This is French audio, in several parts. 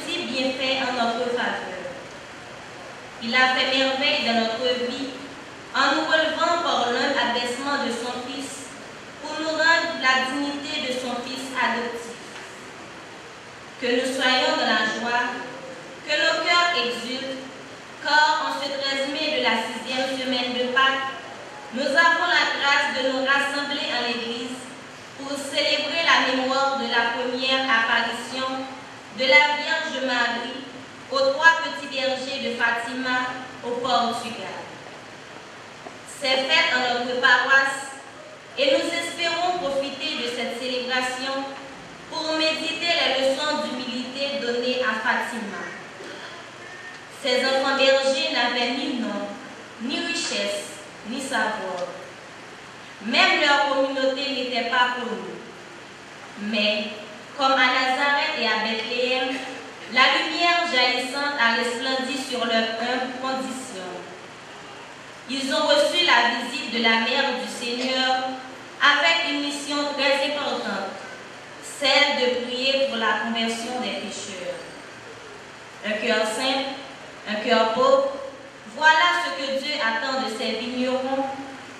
multiples bienfaits en notre faveur. Il a fait merveille dans notre vie en nous relevant par l'un abaissement de son Fils pour nous rendre la dignité de son Fils adoptif. Que nous soyons dans la joie, que nos cœurs exultent, car en ce 13 mai de la 6e semaine de Pâques, nous avons la grâce de nous rassembler en l'Église pour célébrer la mémoire de la première apparition de la Vierge Marie aux 3 petits bergers de Fatima au Portugal. C'est fait en notre paroisse et nous espérons profiter de cette célébration pour méditer les leçons d'humilité données à Fatima. Ces enfants bergers n'avaient ni nom, ni richesse, ni savoir. Même leur communauté n'était pas connue. Mais, comme à Nazareth et à Bethléem, la lumière jaillissante a resplendi sur leur humble condition. Ils ont reçu la visite de la Mère du Seigneur avec une mission très importante, celle de prier pour la conversion des pécheurs. Un cœur simple, un cœur pauvre, voilà ce que Dieu attend de ses vignerons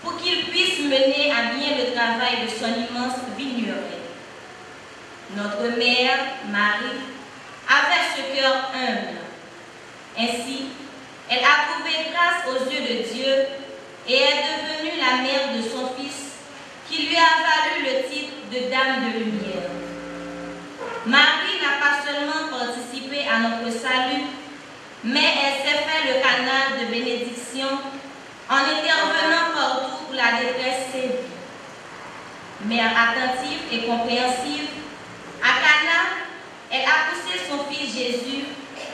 pour qu'ils puissent mener à bien le travail de son immense vigneron. Notre mère, Marie, avait ce cœur humble. Ainsi, elle a trouvé grâce aux yeux de Dieu et est devenue la mère de son Fils, qui lui a valu le titre de Dame de Lumière. Marie n'a pas seulement participé à notre salut, mais elle s'est fait le canal de bénédiction en intervenant partout où la détresse sévit. Mère attentive et compréhensive, à Cana, elle a poussé son fils Jésus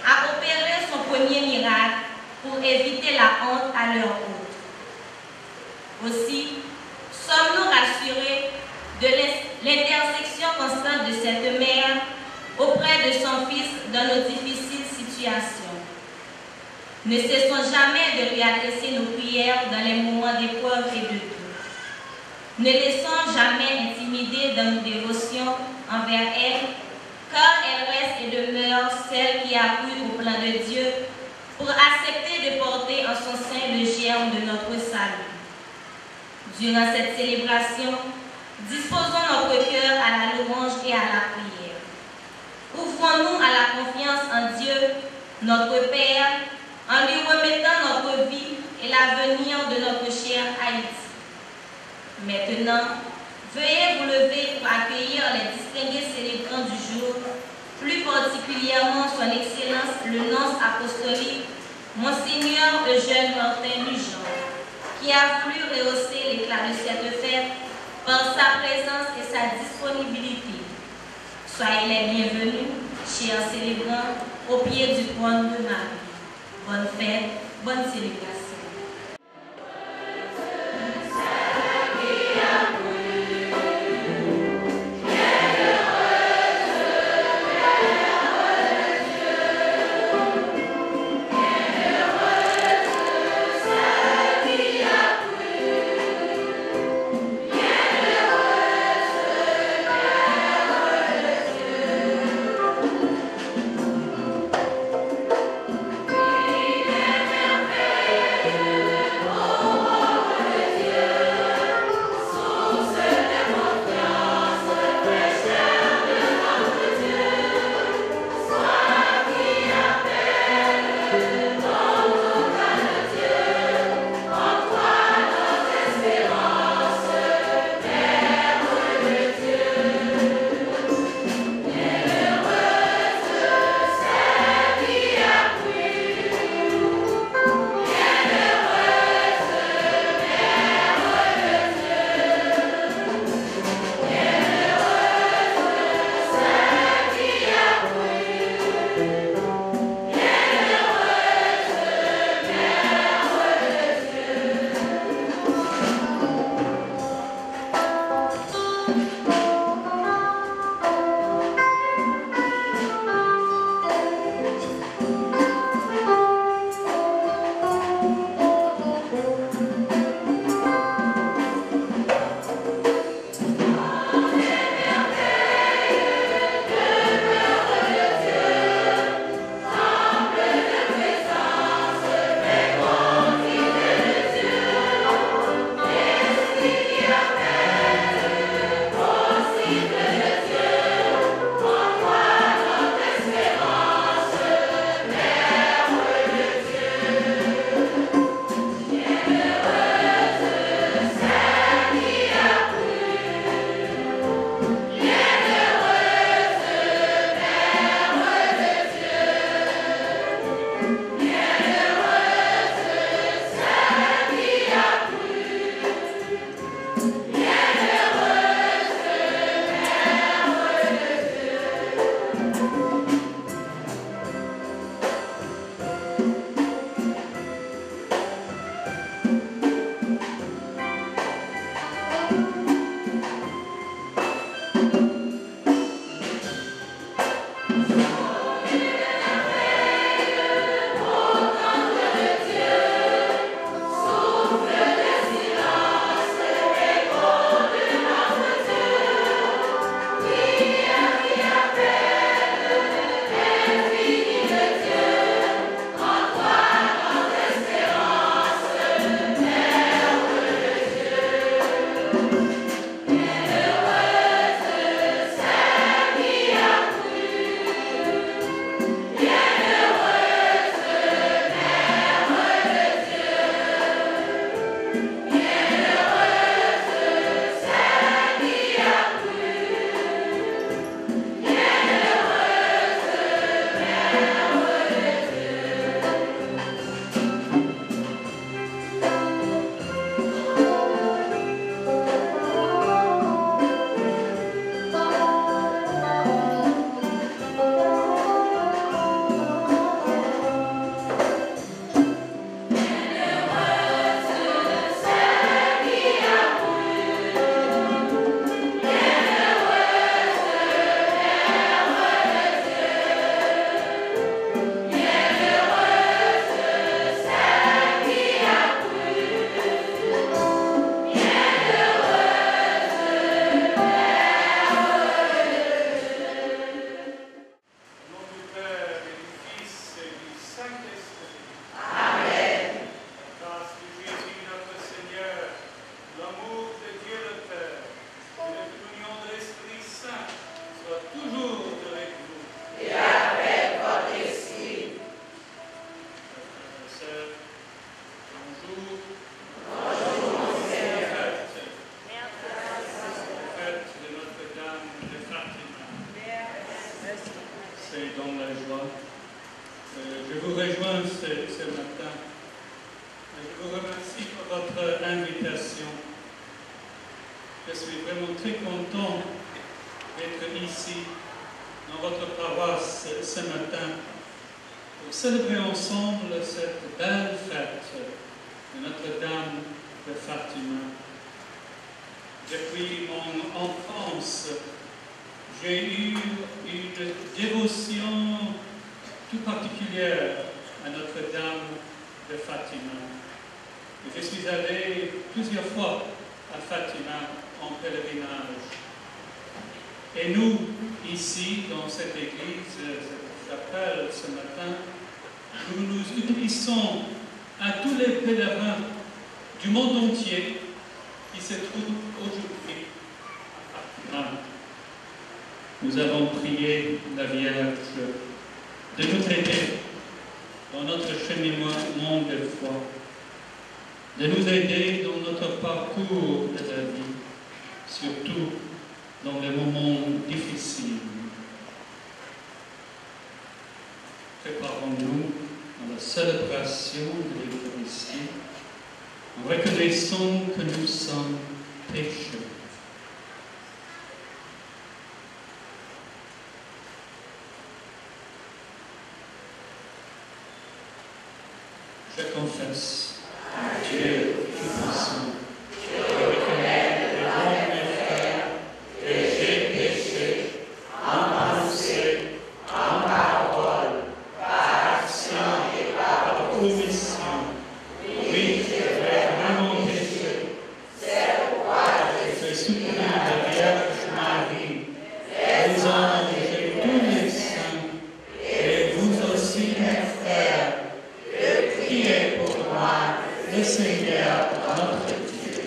à opérer son premier miracle pour éviter la honte à leur hôte. Aussi, sommes-nous rassurés de l'intercession constante de cette mère auprès de son fils dans nos difficiles situations. Ne cessons jamais de lui adresser nos prières dans les moments d'épreuve et de doute. Ne laissons jamais intimider dans nos dévotions envers elle, car elle reste et demeure celle qui a cru au plan de Dieu pour accepter de porter en son sein le germe de notre salut. Durant cette célébration, disposons notre cœur à la louange et à la prière. Ouvrons-nous à la confiance en Dieu, notre Père, en lui remettant notre vie et l'avenir de notre chère Haïti. Maintenant, veuillez vous lever pour accueillir les distingués célébrants du jour, plus particulièrement son Excellence le nonce apostolique, Monseigneur Eugène Martin Lujan, qui a voulu rehausser l'éclat de cette fête par sa présence et sa disponibilité. Soyez les bienvenus, chers célébrants, au pied du trône de Marie. Bonne fête, bonne célébration. Yeah. rejoins ce matin. Je vous remercie pour votre invitation. Je suis vraiment très content d'être ici, dans votre paroisse, ce matin, pour célébrer ensemble cette belle fête de Notre-Dame de Fatima. Depuis mon enfance, j'ai eu une dévotion tout particulière à Notre-Dame de Fatima. Et je suis allé plusieurs fois à Fatima en pèlerinage. Et nous, ici, dans cette église, cette chapelle, ce matin, nous nous unissons à tous les pèlerins du monde entier qui se trouvent aujourd'hui à Fatima. Nous avons prié la Vierge de nous aider dans notre cheminement de foi, de nous aider dans notre parcours de la vie, surtout dans les moments difficiles. Préparons-nous à la célébration de l'Eucharistie en reconnaissant que nous sommes pécheurs. Je confesse à Dieu Tout-Puissant, je reconnais devant mes frères que j'ai péché en pensée, en parole, par action et par omission. Oui, j'ai vraiment péché. C'est pourquoi je fais supplier la Vierge Marie, les anges et tous les saints, et vous aussi, mes frères, priez pour moi, le Seigneur, notre Dieu.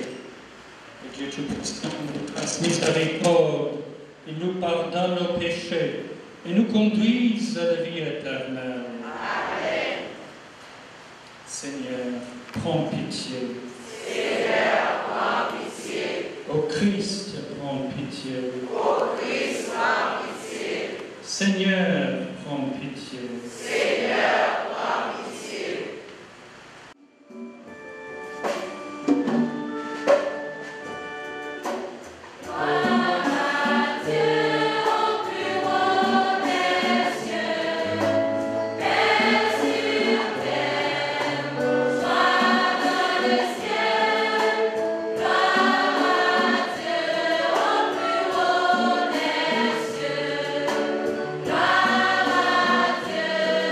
Et Dieu Tout-Puissant nous fasse miséricorde, il nous pardonne nos péchés et nous conduise à la vie éternelle. Amen. Seigneur, prends pitié. Seigneur, prends pitié. Ô Christ, prends pitié. Ô Christ, prends pitié. Seigneur, prends pitié. Seigneur, prends pitié. Gloire à Dieu.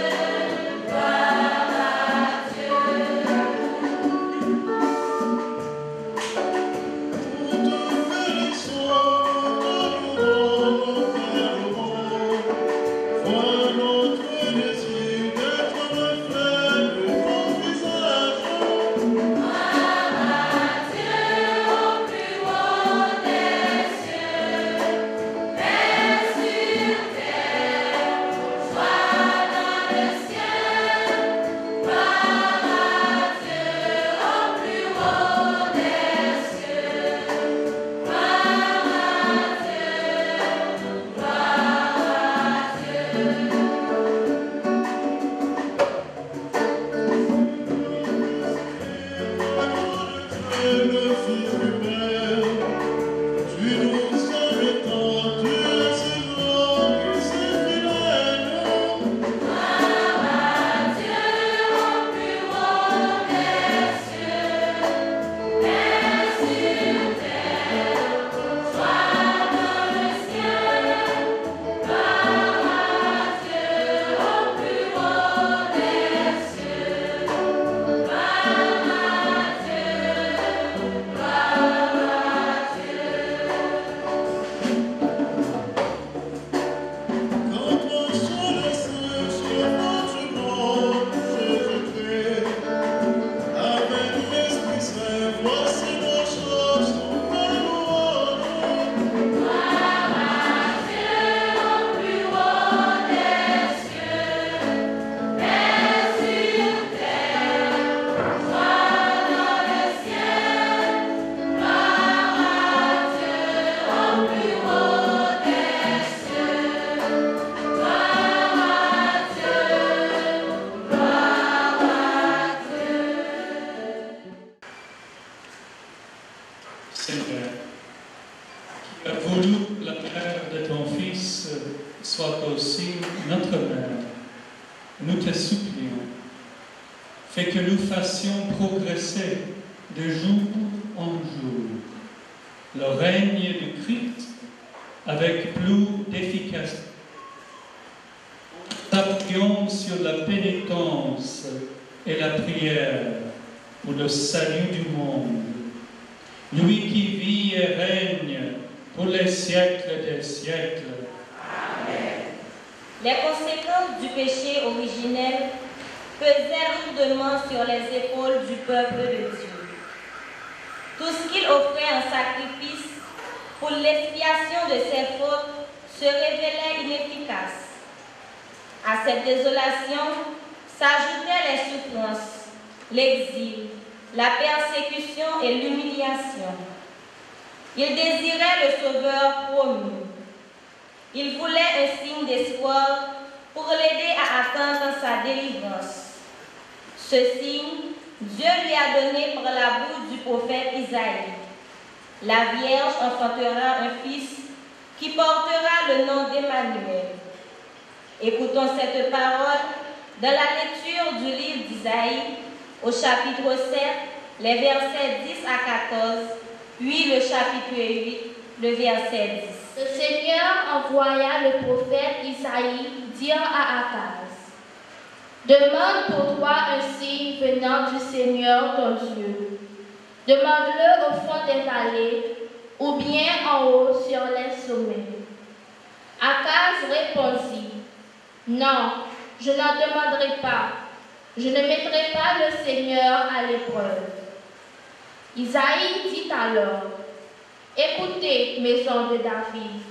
nous te supplions, fais que nous fassions progresser de jour en jour le règne du Christ avec plus d'efficacité. T'appuions sur la pénitence et la prière pour le salut du monde, lui qui vit et règne pour les siècles des siècles. Amen. Les conséquences du péché originel pesaient lourdement sur les épaules du peuple de Dieu. Tout ce qu'il offrait en sacrifice pour l'expiation de ses fautes se révélait inefficace. À cette désolation s'ajoutaient les souffrances, l'exil, la persécution et l'humiliation. Il désirait le Sauveur promis. Il voulait un signe d'espoir pour l'aider à atteindre sa délivrance. Ce signe, Dieu lui a donné par la bouche du prophète Isaïe. La Vierge enfantera un fils qui portera le nom d'Emmanuel. Écoutons cette parole dans la lecture du livre d'Isaïe au chapitre 7, les versets 10 à 14, puis le chapitre 8, le verset 10. Le Seigneur envoya le prophète Isaïe dire à Akaz: demande pour toi un signe venant du Seigneur ton Dieu. Demande-le au fond des vallées ou bien en haut sur les sommets. Akaz répondit: non, je n'en demanderai pas. Je ne mettrai pas le Seigneur à l'épreuve. Isaïe dit alors: écoutez, maison de David,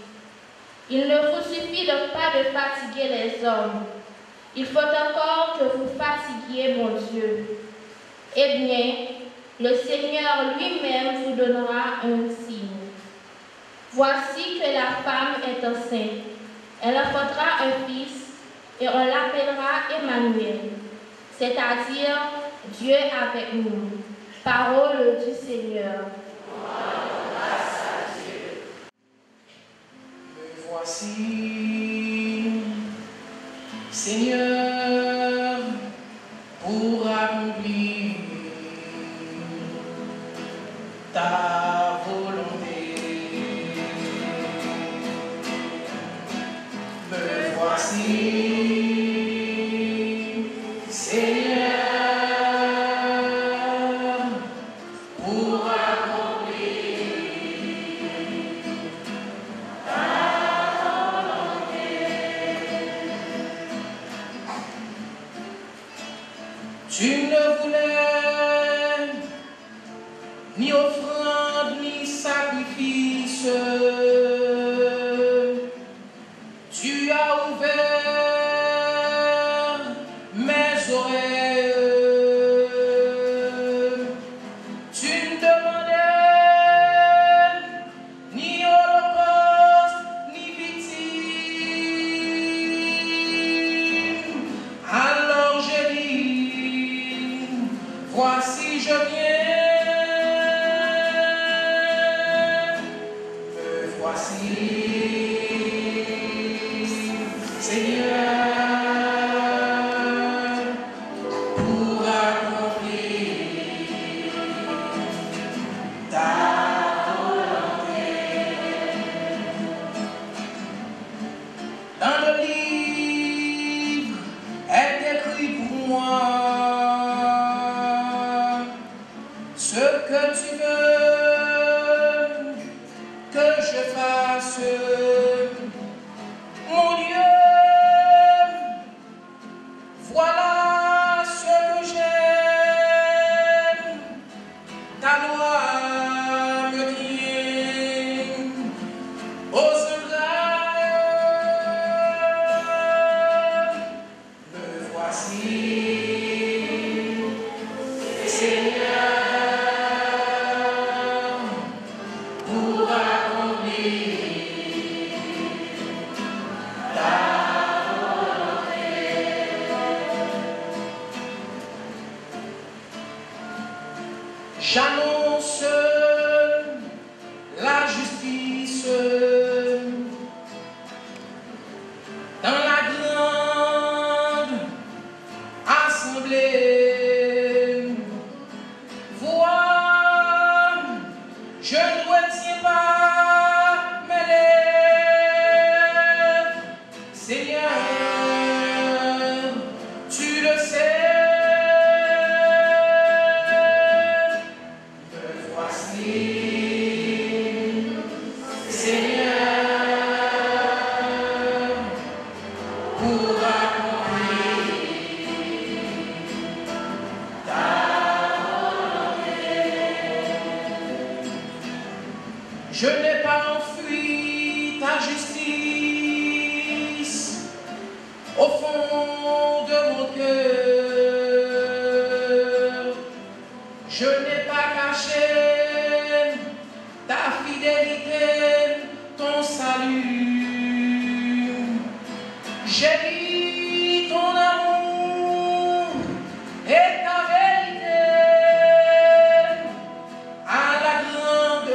il ne vous suffit donc pas de fatiguer les hommes. Il faut encore que vous fatiguiez mon Dieu. Eh bien, le Seigneur lui-même vous donnera un signe. Voici que la femme est enceinte. Elle enfantera un fils et on l'appellera Emmanuel, c'est-à-dire Dieu avec nous. Parole du Seigneur. Me voici, Seigneur, pour accomplir ta volonté. Me voici, Seigneur, pour accomplir ta volonté. Tu ne voulais ni offrande ni sacrifice. Tu as ouvert mes oreilles. Tu ne demandais ni holocauste ni victime. Alors j'ai dit: voici je viens. Me voici, Seigneur, pour accomplir ta volonté. Dans le livre est écrit pour moi ce que tu veux que je fasse. Mon Dieu, voilà ce que j'aime. Ta loi me tient aux entrailles. Me voici, Seigneur, pour accomplir ta volonté. J'annonce la justice dans la grande l'assemblée. Vois, je ne retiens pas mes lèvres. Seigneur, tu le sais. Me voici, Seigneur, pour accomplir ta volonté. Je n'ai pas enfui ta justice au fond de mon cœur. Je n'ai pas caché ta fidélité, ton salut. J'ai dit ton amour et ta vérité à la grande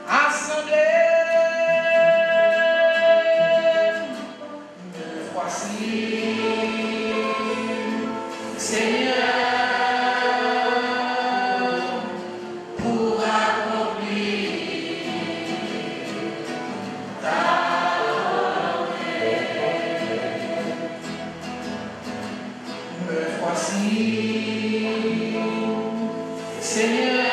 assemblée. Me voici, Seigneur, pour accomplir ta volonté. Me voici, Seigneur,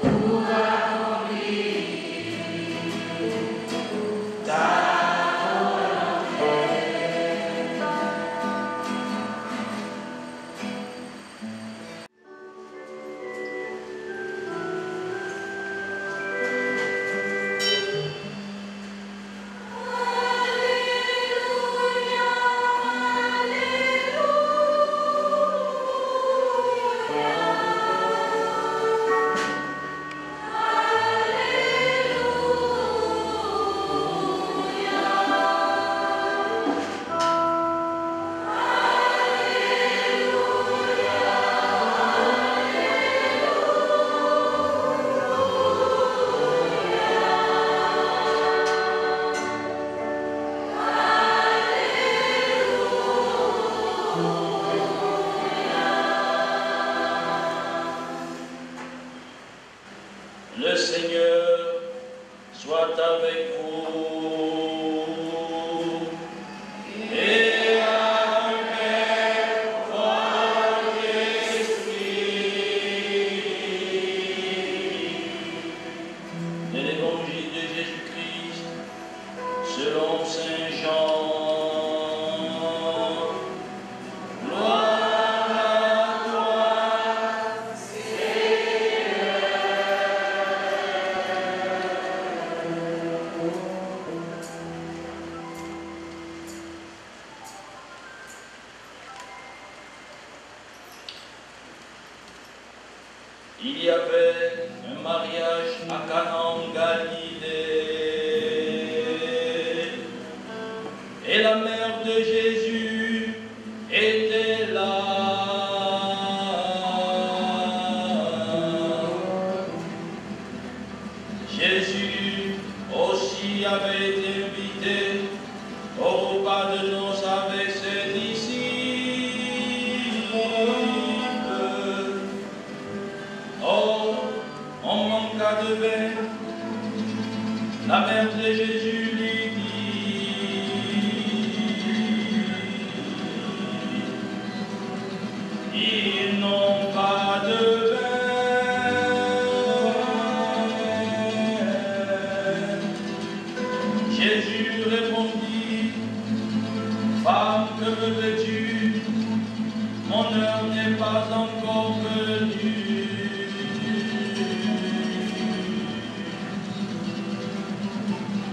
pour accomplir ta volonté. Le Seigneur soit avec vous et avec votre esprit. De l'Évangile de Jésus-Christ selon Saint Jean. Gloire à toi, il y avait un mariage à Cana en Galilée, et la mère de Jésus était là. Jésus aussi avait été invité au repas de noces avec ses disciples. Or, on manqua de vin. La mère de Jésus lui dit: ils n'ont pas de vin. Jésus répondit: femme, que me veux-tu? Mon heure n'est pas encore venue.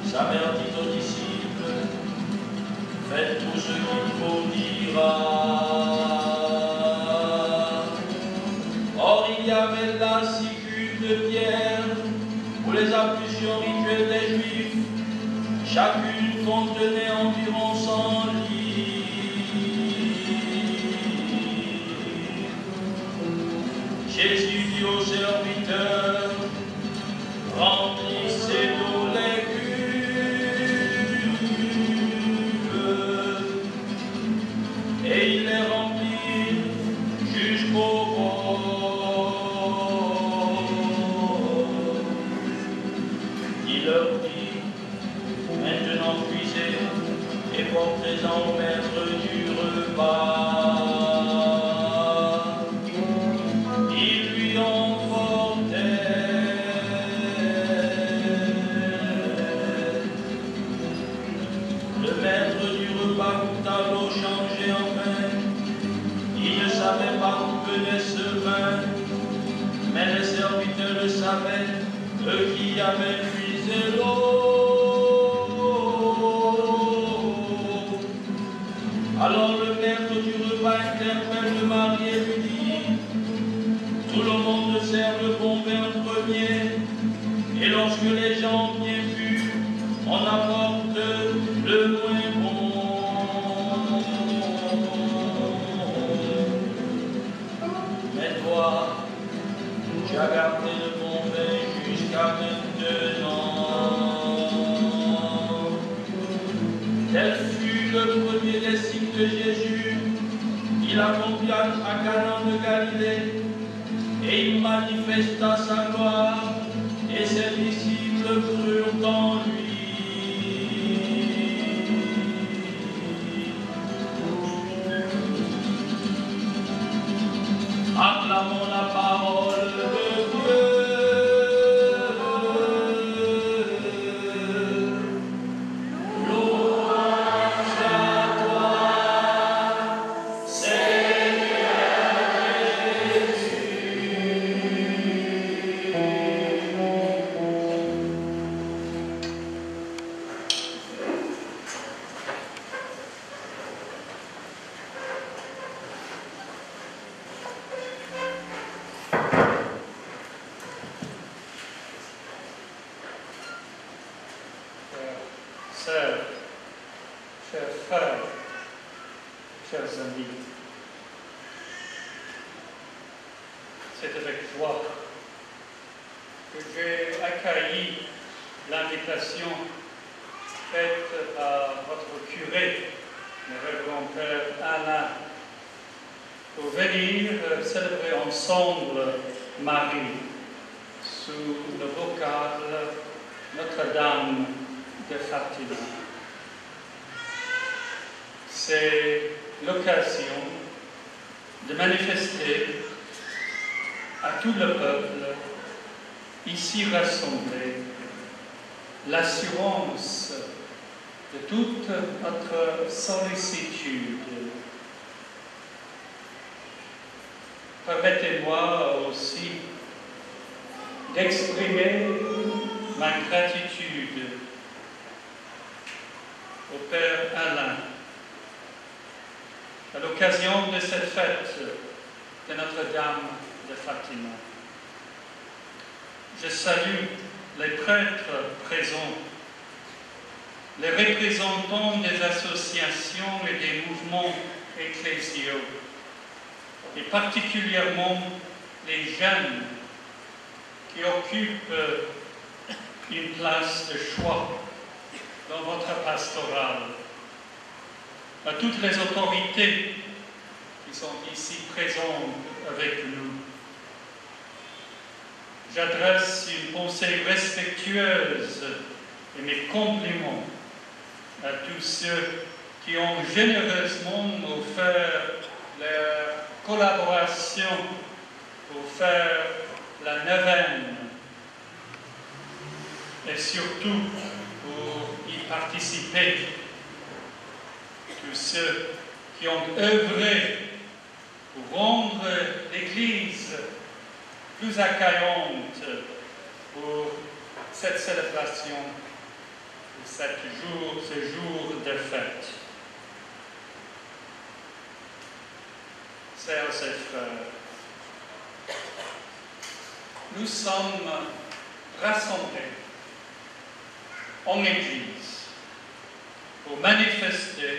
Sa mère dit aux disciples: faites tout ce qu'il faut dire. Or, il y avait là 6 cuves de pierre pour les ablutions rituelles des Juifs. Chacune contenait environ 100 litres. Jésus dit aux serviteurs: remplissez d'eau les cuves. portez-en au maître du repas. Ils lui emportèrent. Le maître du repas goûta l'eau changée en vin. Il ne savait pas d'où venait ce vin, mais les serviteurs le savaient, eux qui avaient puisé l'eau. Alors le maître du repas interpelle le mari et lui dit: tout le monde sert le bon vin en premier, et lorsque les gens ont bien bu, on apporte le moins bon. Mais toi, tu as gardé le bon vin jusqu'à 22 ans. Tel fut le premier des signes de Jésus. Il accomplit à Cana de Galilée et il manifesta sa gloire et ses disciples crurent en lui. Acclamons la parole de Dieu. Louange à toi, Seigneur Jésus. Sœurs, chers frères, chers amis, c'est avec joie que j'ai accueilli l'invitation faite par votre curé, le révérend Père Alain, pour venir célébrer ensemble Marie sous le vocal Notre-Dame de Fatima. C'est l'occasion de manifester à tout le peuple ici rassemblé l'assurance de toute notre sollicitude. Permettez-moi aussi d'exprimer ma gratitude au Père Alain à l'occasion de cette fête de Notre-Dame de Fatima. Je salue les prêtres présents, les représentants des associations et des mouvements ecclésiaux, et particulièrement les jeunes qui occupent une place de choix dans votre pastoral, à toutes les autorités qui sont ici présentes avec nous. J'adresse une pensée respectueuse et mes compliments à tous ceux qui ont généreusement offert leur collaboration pour faire la neuvaine et surtout pour y participer. Tous ceux qui ont œuvré pour rendre l'Église plus accueillante pour cette célébration, pour ce jour de fête. Sœurs et frères, nous sommes rassemblés en Église pour manifester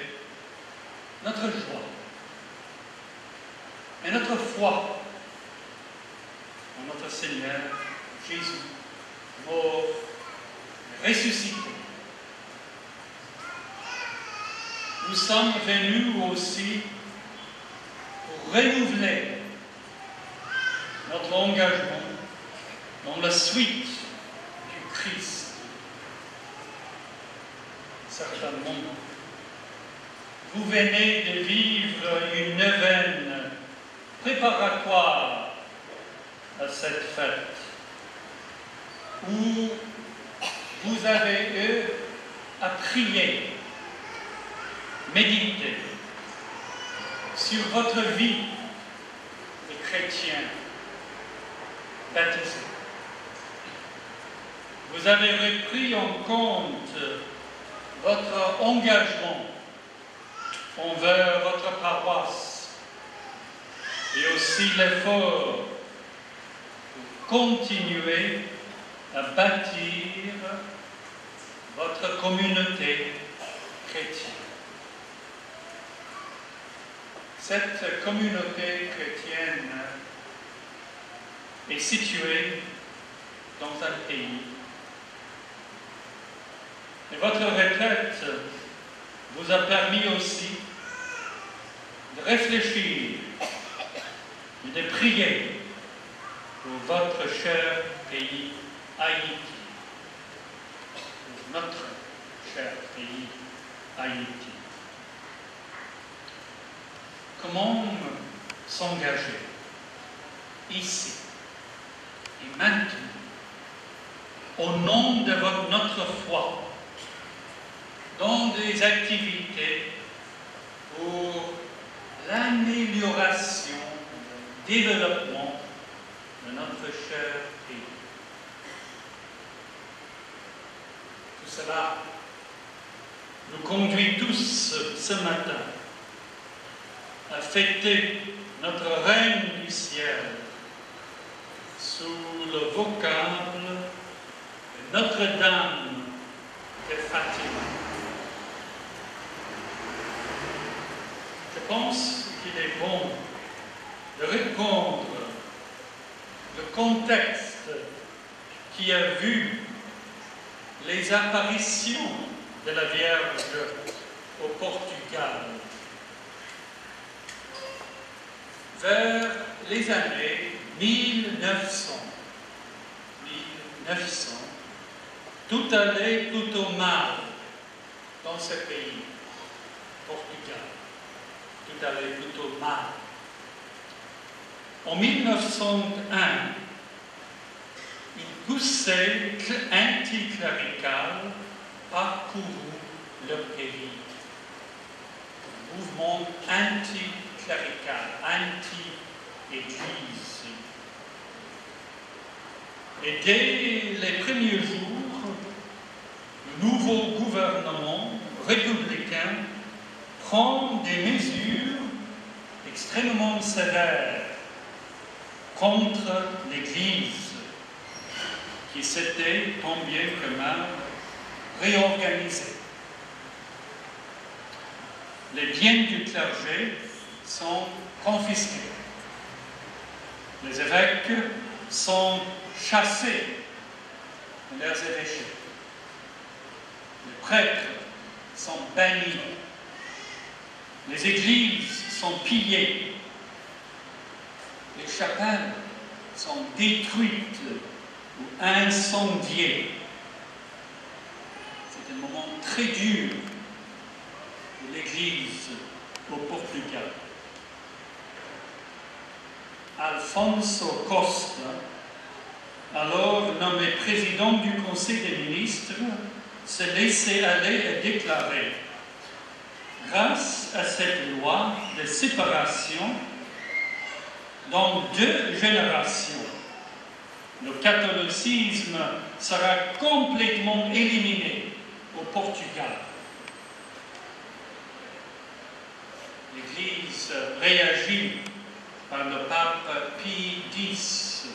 notre joie et notre foi en notre Seigneur Jésus, mort et ressuscité. Nous sommes venus aussi pour renouveler notre engagement dans la suite du Christ. Certainement, vous venez de vivre une neuvaine préparatoire à cette fête, où vous avez eu à prier, méditer sur votre vie de chrétien baptisé. Vous avez repris en compte votre engagement envers votre paroisse et aussi l'effort pour continuer à bâtir votre communauté chrétienne. Cette communauté chrétienne est située dans un pays. Et votre retraite vous a permis aussi de réfléchir et de prier pour votre cher pays Haïti, pour notre cher pays Haïti. Comment s'engager ici et maintenant au nom de notre foi dans des activités pour l'amélioration, le développement de notre cher pays. Tout cela nous conduit tous ce matin à fêter notre Reine du ciel sous le vocable de Notre-Dame de Fatima. Je pense qu'il est bon de répondre le contexte qui a vu les apparitions de la Vierge au Portugal vers les années 1900. Tout allait plutôt mal dans ce pays, Portugal. Tout allait plutôt mal. En 1901, une poussée anticléricale parcourut le pays. Un mouvement anticlérical, anti-Église. Et dès les premiers jours, le nouveau gouvernement républicain prend des mesures extrêmement sévères contre l'Église, qui s'était tant bien que mal réorganisée. Les biens du clergé sont confisqués. Les évêques sont chassés de leurs évêchés. Les prêtres sont bannis. Les églises sont pillées. Les chapelles sont détruites ou incendiées. C'est un moment très dur pour l'Église au Portugal. Alfonso Costa, alors nommé président du Conseil des ministres, se laissait aller et déclarer: grâce à cette loi de séparation, dans 2 générations, le catholicisme sera complètement éliminé au Portugal. L'Église réagit par le pape Pie X,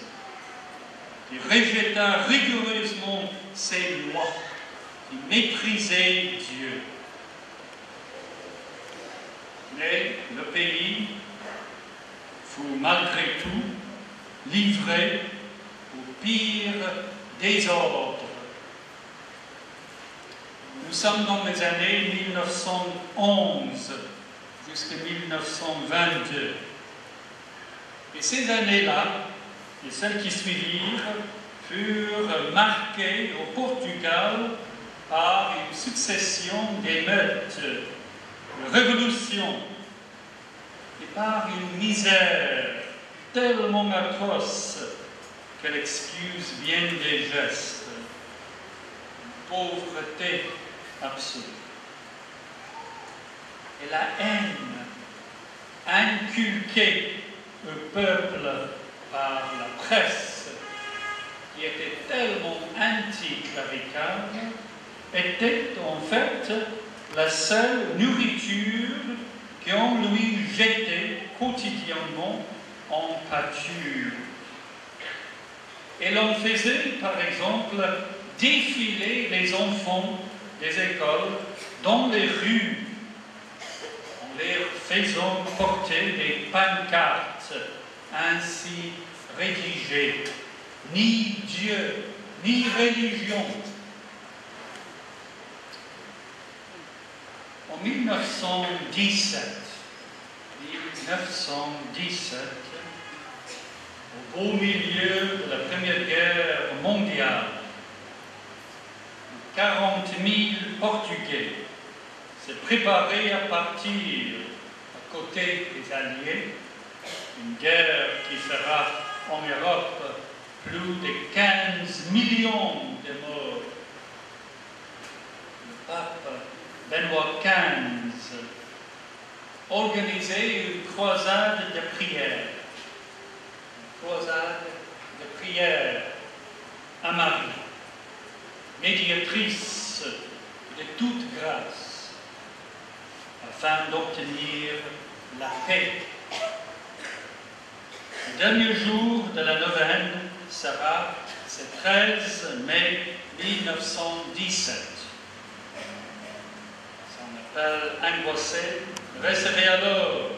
qui rejeta rigoureusement ces lois qui méprisaient Dieu. Mais le pays fut malgré tout livré au pire désordre. Nous sommes dans les années 1911 jusqu'à 1922. Et ces années-là, et celles qui suivirent, furent marquées au Portugal par une succession d'émeutes de révolution et par une misère tellement atroce qu'elle excuse bien des gestes, une pauvreté absolue. Et la haine inculquée au peuple par la presse, qui était tellement anticléricale, était en fait la seule nourriture qu'on lui jetait quotidiennement en pâture. Et l'on faisait, par exemple, défiler les enfants des écoles dans les rues, en leur faisant porter des pancartes ainsi rédigées: ni Dieu, ni religion. En 1917, au beau milieu de la Première Guerre mondiale, 40 000 Portugais se préparaient à partir à côté des Alliés, une guerre qui fera en Europe plus de 15 millions de morts. Le pape Benoît XV organisait une croisade de prière. À Marie, médiatrice de toute grâce, afin d'obtenir la paix. Le dernier jour de la neuvaine sera ce 13 mai 1917. Son appel angoissé recevait alors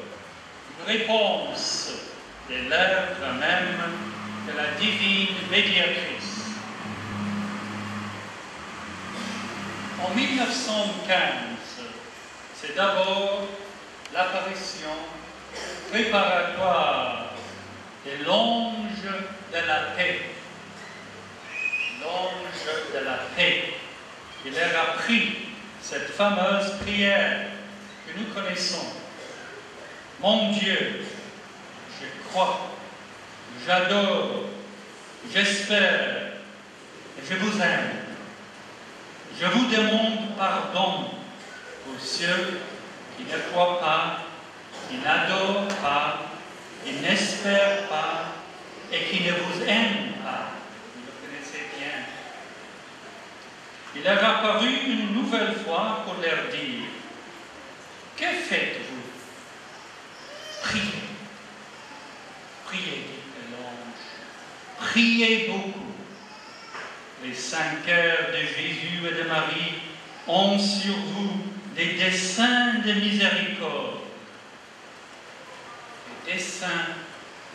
une réponse des lèvres même de la divine médiatrice. En 1915, c'est d'abord l'apparition préparatoire de l'ange de la paix. L'ange de la paix. Il leur a appris cette fameuse prière que nous connaissons. Mon Dieu, je crois, j'adore, j'espère et je vous aime. Je vous demande pardon pour ceux qui ne croient pas, qui n'adorent pas, qui n'espèrent pas et qui ne vous aiment pas. Vous le connaissez bien. Il leur a apparu une nouvelle fois pour leur dire: que faites-vous? Priez. Priez, dit l'ange. Priez beaucoup. Les 5 heures de Jésus et de Marie ont sur vous des desseins de miséricorde. Des desseins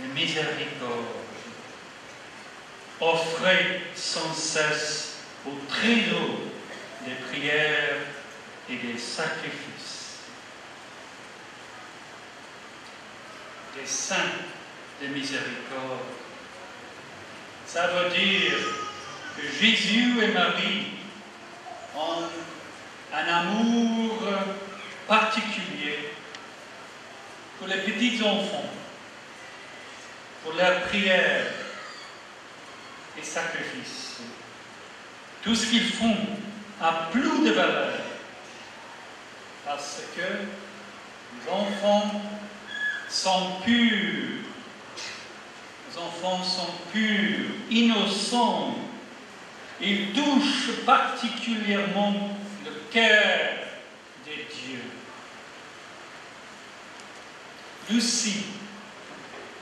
de miséricorde. Offrez sans cesse au trésor des prières et des sacrifices. Des saints de miséricorde. Ça veut dire que Jésus et Marie ont un amour particulier pour les petits enfants, pour leurs prières et sacrifices. Tout ce qu'ils font a plus de valeur parce que les enfants sont purs. Les enfants sont purs, innocents. Ils touchent particulièrement le cœur de Dieu. Lucie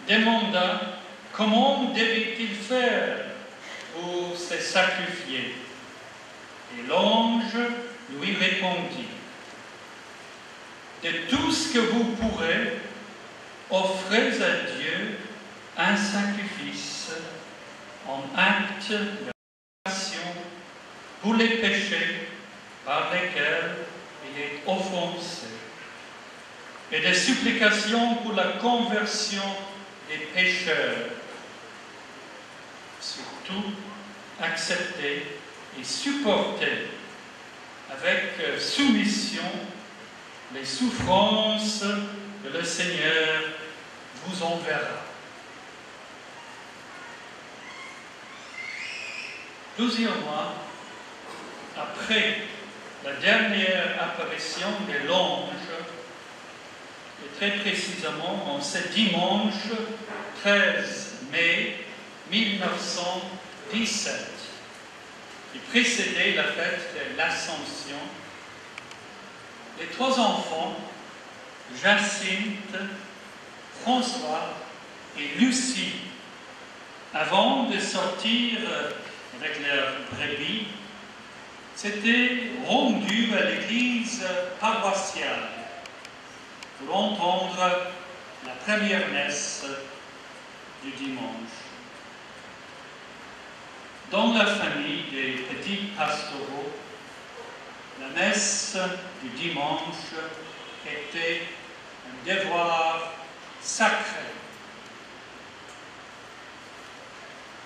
demanda comment devait-il faire pour se sacrifier. Et l'ange lui répondit: de tout ce que vous pourrez, offrez à Dieu un sacrifice en acte de réparation pour les péchés par lesquels il est offensé et de supplication pour la conversion des pécheurs. Surtout, accepter et supporter avec soumission les souffrances que le Seigneur vous enverra. Plusieurs mois après la dernière apparition de l'ange, et très précisément en ce dimanche 13 mai 1917, qui précédait la fête de l'Ascension, les trois enfants, Jacinthe, François et Lucie, avant de sortir avec leurs brebis, s'étaient rendus à l'église paroissiale pour entendre la première messe du dimanche. Dans la famille des petits pastoraux, la messe du dimanche était un devoir sacré.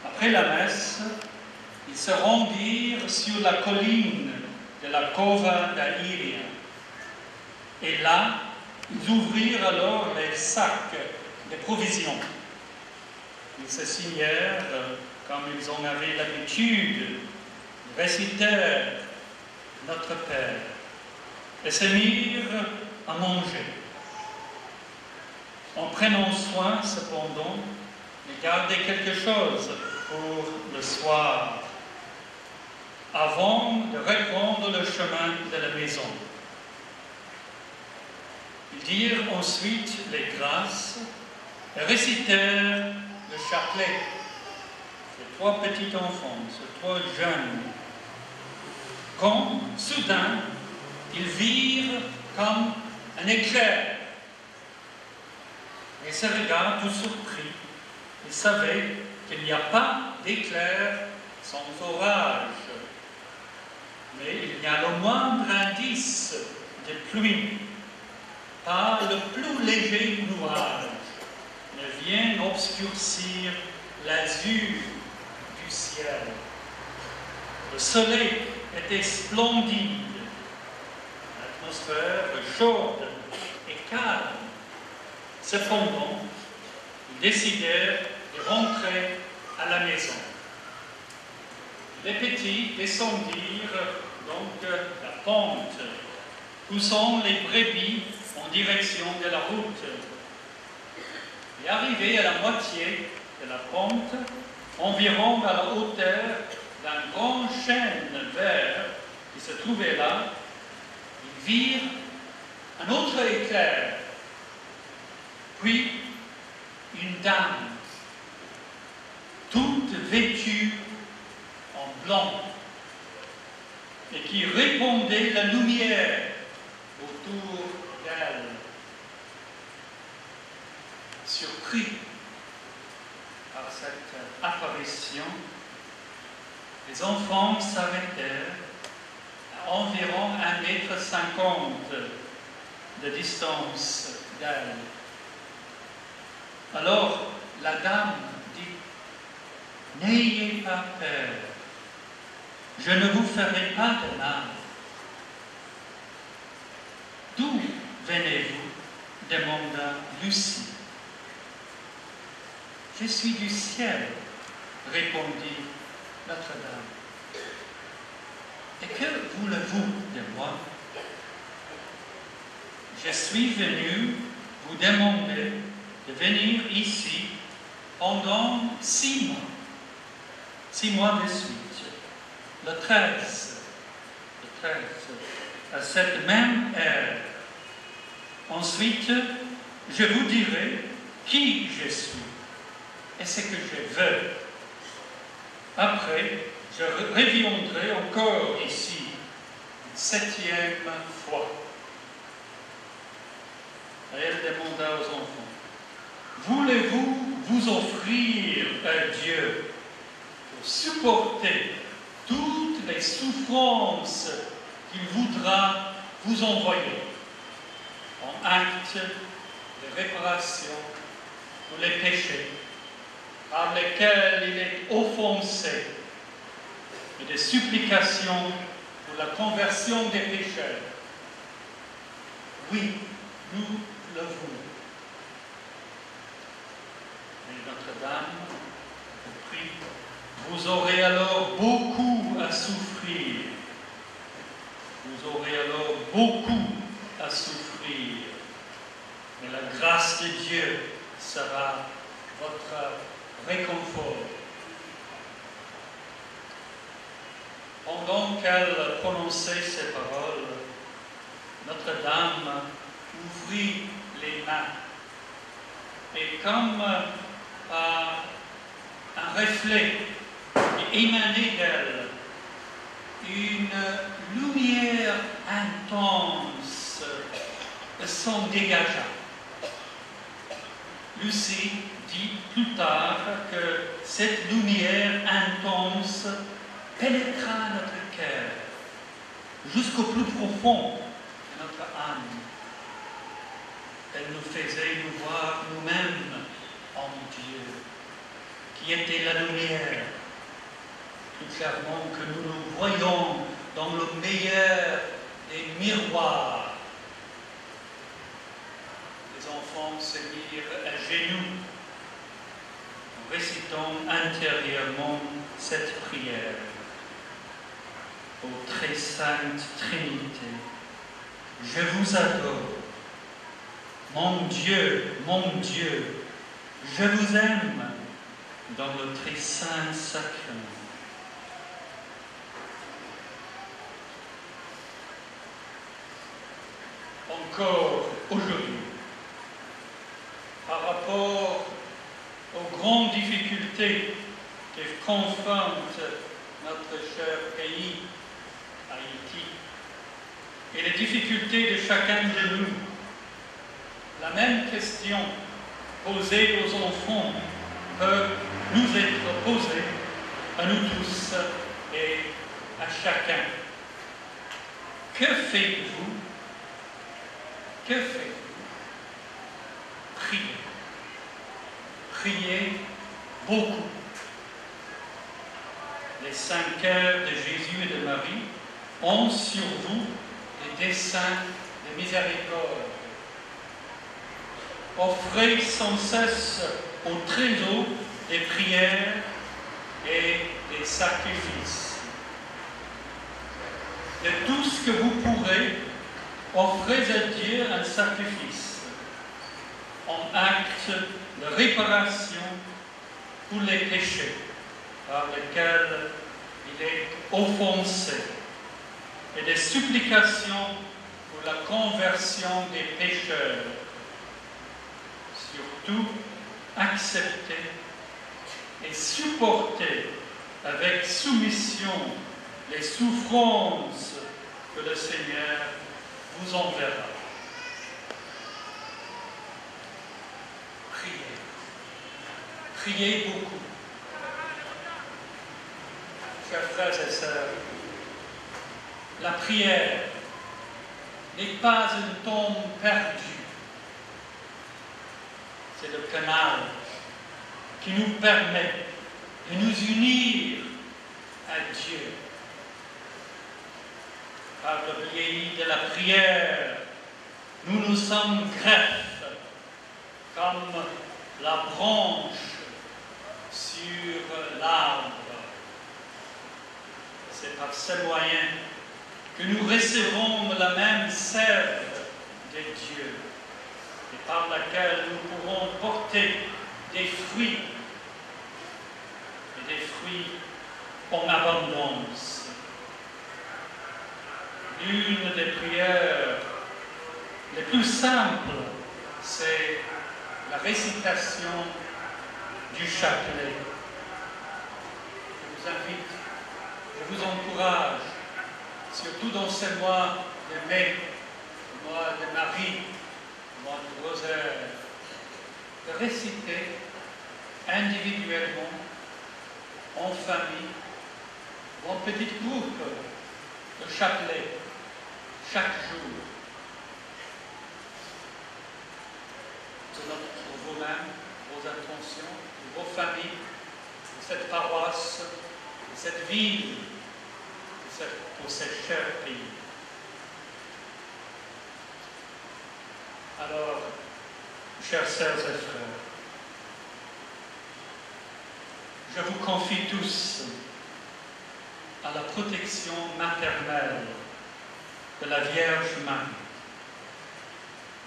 Après la messe, ils se rendirent sur la colline de la Cova d'Airia. Et là, ils ouvrirent alors les sacs de provisions. Ils se signèrent, comme ils en avaient l'habitude, récitèrent Notre Père et se mirent à manger, en prenant soin cependant de garder quelque chose pour le soir, avant de reprendre le chemin de la maison. Ils dirent ensuite les grâces et récitèrent le chapelet. Ces trois petits enfants, ces trois jeunes, quand soudain ils virent comme un éclair et se regardèrent tout surpris. Ils savaient qu'il n'y a pas d'éclair sans orage, mais il y a le moindre indice de pluie. Pas le plus léger nuage ne vient obscurcir l'azur du ciel. Le soleil était splendide, l'atmosphère chaude et calme. Cependant, ils décidèrent de rentrer à la maison. Les petits descendirent donc la pente, poussant les brebis en direction de la route. Et arrivés à la moitié de la pente, environ à la hauteur d'un grand chêne vert qui se trouvait là, ils virent un autre éclair, puis une dame, toute vêtue en blanc, et qui répandait la lumière autour d'elle. Surpris par cette apparition, les enfants s'arrêtèrent à environ 1,50 m de distance d'elle. Alors la dame dit: « N'ayez pas peur, je ne vous ferai pas de mal. » « D'où venez-vous » demanda Lucie. « Je suis du ciel » répondit Notre-Dame. « Et que voulez-vous de moi ? Je suis venu vous demander de venir ici pendant 6 mois. 6 mois de suite. Le 13, à cette même heure. Ensuite, je vous dirai qui je suis et ce que je veux. Après, je reviendrai encore ici, une 7e fois. Et elle demanda aux enfants: voulez-vous vous offrir à Dieu pour supporter toutes les souffrances qu'il voudra vous envoyer en acte de réparation pour les péchés par lesquels il est offensé et de supplication pour la conversion des pécheurs? Oui, nous le voulons. Et Notre-Dame prie, vous aurez alors beaucoup à souffrir. Vous aurez alors beaucoup à souffrir. Mais la grâce de Dieu sera votre réconfort. Pendant qu'elle prononçait ces paroles, Notre-Dame ouvrit les mains et comme un reflet émanait d'elle, une lumière intense s'en dégagea. Lucie dit plus tard que cette lumière intense pénétra notre cœur jusqu'au plus profond de notre âme. Elle nous faisait nous voir nous-mêmes en Dieu, qui était la lumière, plus clairement que nous nous voyons dans le meilleur des miroirs. Les enfants se mirent à genoux, en récitant intérieurement cette prière. Ô très sainte Trinité, je vous adore. Mon Dieu, je vous aime dans le très saint sacrement. Encore aujourd'hui, par rapport aux grandes difficultés que confronte notre cher pays, Haïti, et les difficultés de chacun de nous, la même question posée aux enfants peut nous être posée à nous tous et à chacun. Que faites-vous? Que faites-vous? Priez. Priez beaucoup. Les 5 cœurs de Jésus et de Marie ont sur vous des desseins de miséricorde. Offrez sans cesse au trésor des prières et des sacrifices. De tout ce que vous pourrez, offrez à Dieu un sacrifice en acte de réparation pour les péchés par lesquels il est offensé et de supplications pour la conversion des pécheurs. Surtout, acceptez et supportez avec soumission les souffrances que le Seigneur vous enverra. Priez. Priez beaucoup. Chers frères et sœurs, la prière n'est pas une tombe perdue. C'est le canal qui nous permet de nous unir à Dieu. Par le biais de la prière, nous nous sommes greffes comme la branche sur l'arbre. C'est par ce moyen que nous recevons la même sève de Dieu et par laquelle nous pourrons porter des fruits et des fruits en abondance. L'une des prières les plus simples, c'est la récitation du chapelet. Je vous invite, je vous encourage, surtout dans ce mois de mai, le mois de Marie, le mois du rosaire, de réciter individuellement, en famille, ou en petit groupe, le chapelet, chaque jour. Pour vous-même, vos intentions, pour vos familles, pour cette paroisse, pour cette ville, pour ce cher pays. Alors, chers sœurs et frères, je vous confie tous à la protection maternelle de la Vierge Marie,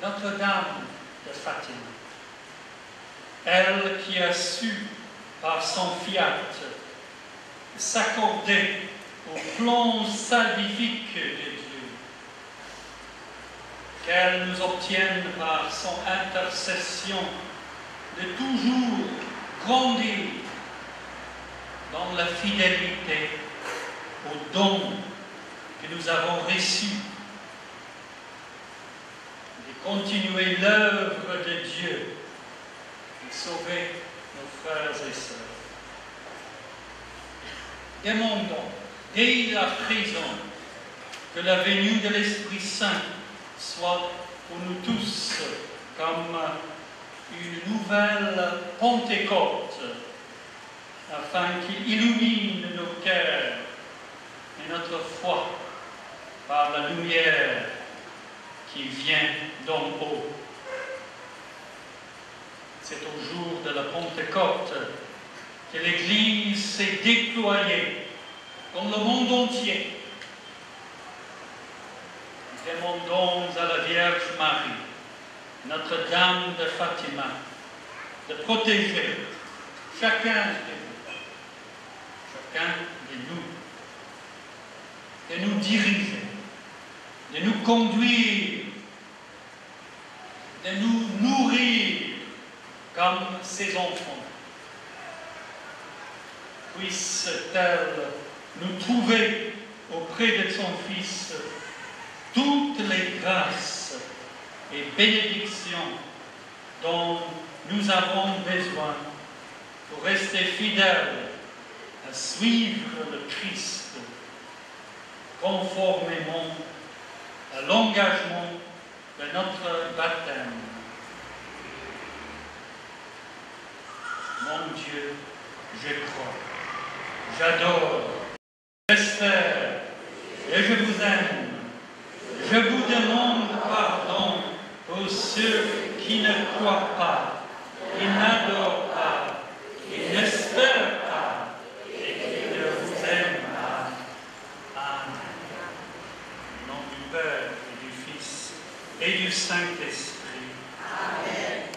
Notre-Dame de Fatima, elle qui a su, par son fiat, s'accorder au plan salvifique de Dieu, qu'elle nous obtienne par son intercession de toujours grandir dans la fidélité aux dons que nous avons reçus, de continuer l'œuvre de Dieu, de sauver nos frères et sœurs. Demandons dès à présent que la venue de l'Esprit Saint soit pour nous tous comme une nouvelle Pentecôte, afin qu'il illumine nos cœurs et notre foi par la lumière qui vient d'en haut. C'est au jour de la Pentecôte que l'Église s'est déployée dans le monde entier. Demandons à la Vierge Marie, Notre-Dame de Fatima, de protéger chacun de nous, de nous diriger, de nous conduire, de nous nourrir comme ses enfants. Puisse-t-elle nous trouver auprès de son Fils toutes les grâces et bénédictions dont nous avons besoin pour rester fidèles à suivre le Christ conformément à l'engagement de notre baptême. Mon Dieu, je crois, j'adore, j'espère et je vous aime. Je vous demande pardon pour ceux qui ne croient pas, qui n'adorent pas, qui n'espèrent pas et qui ne vous aiment pas. Amen. Au nom du Père et du Fils et du Saint-Esprit. Amen.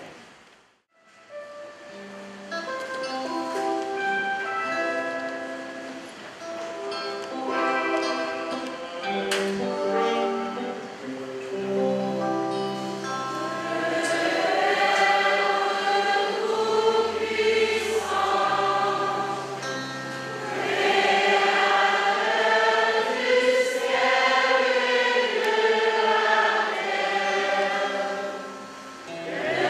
Yeah.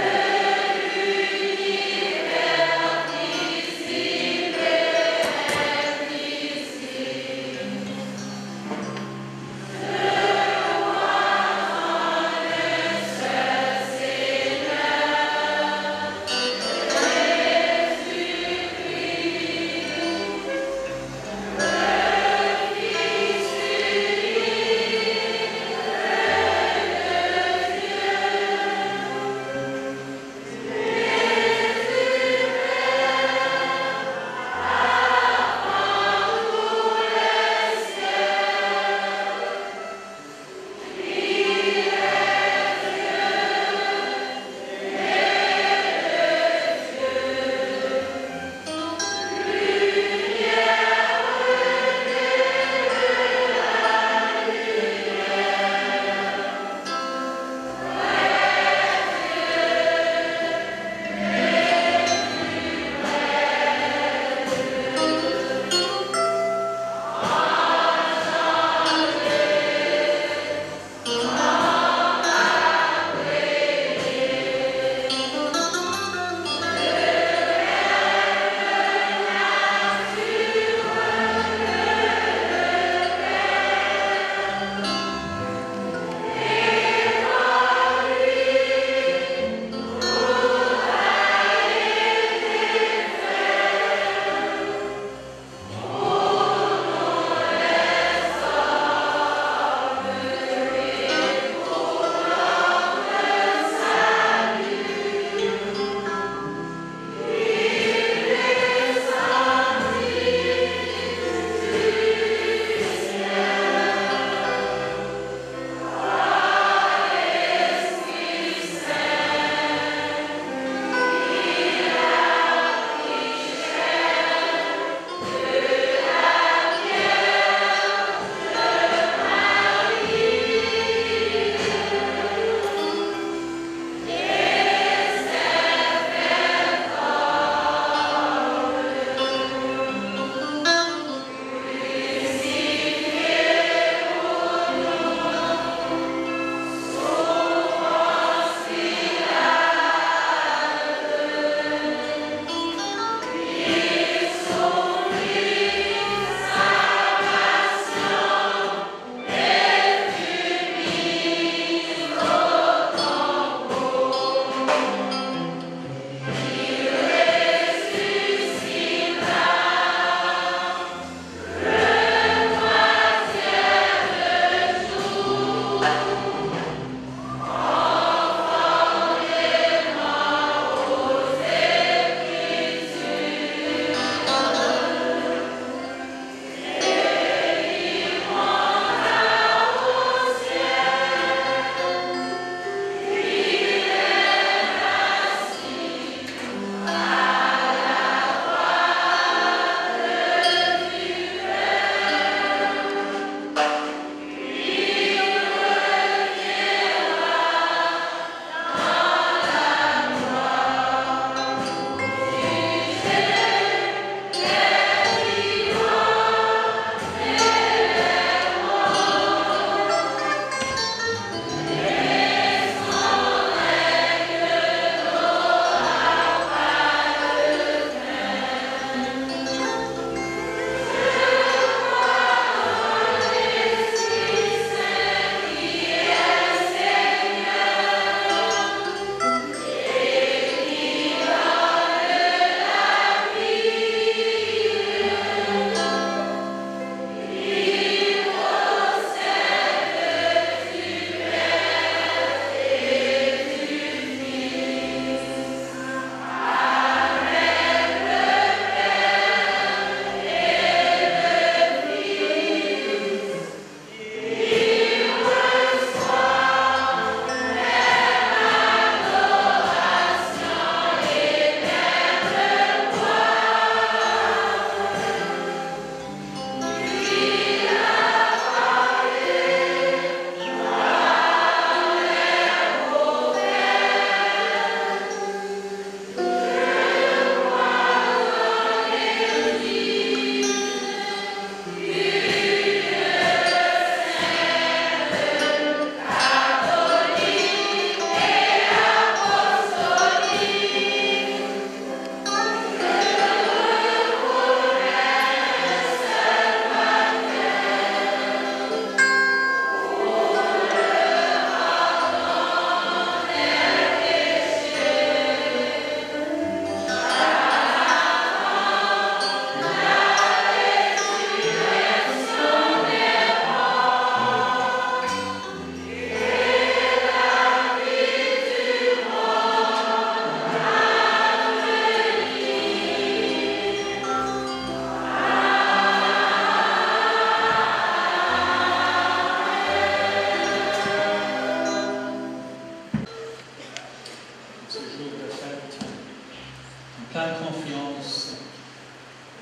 pleine confiance,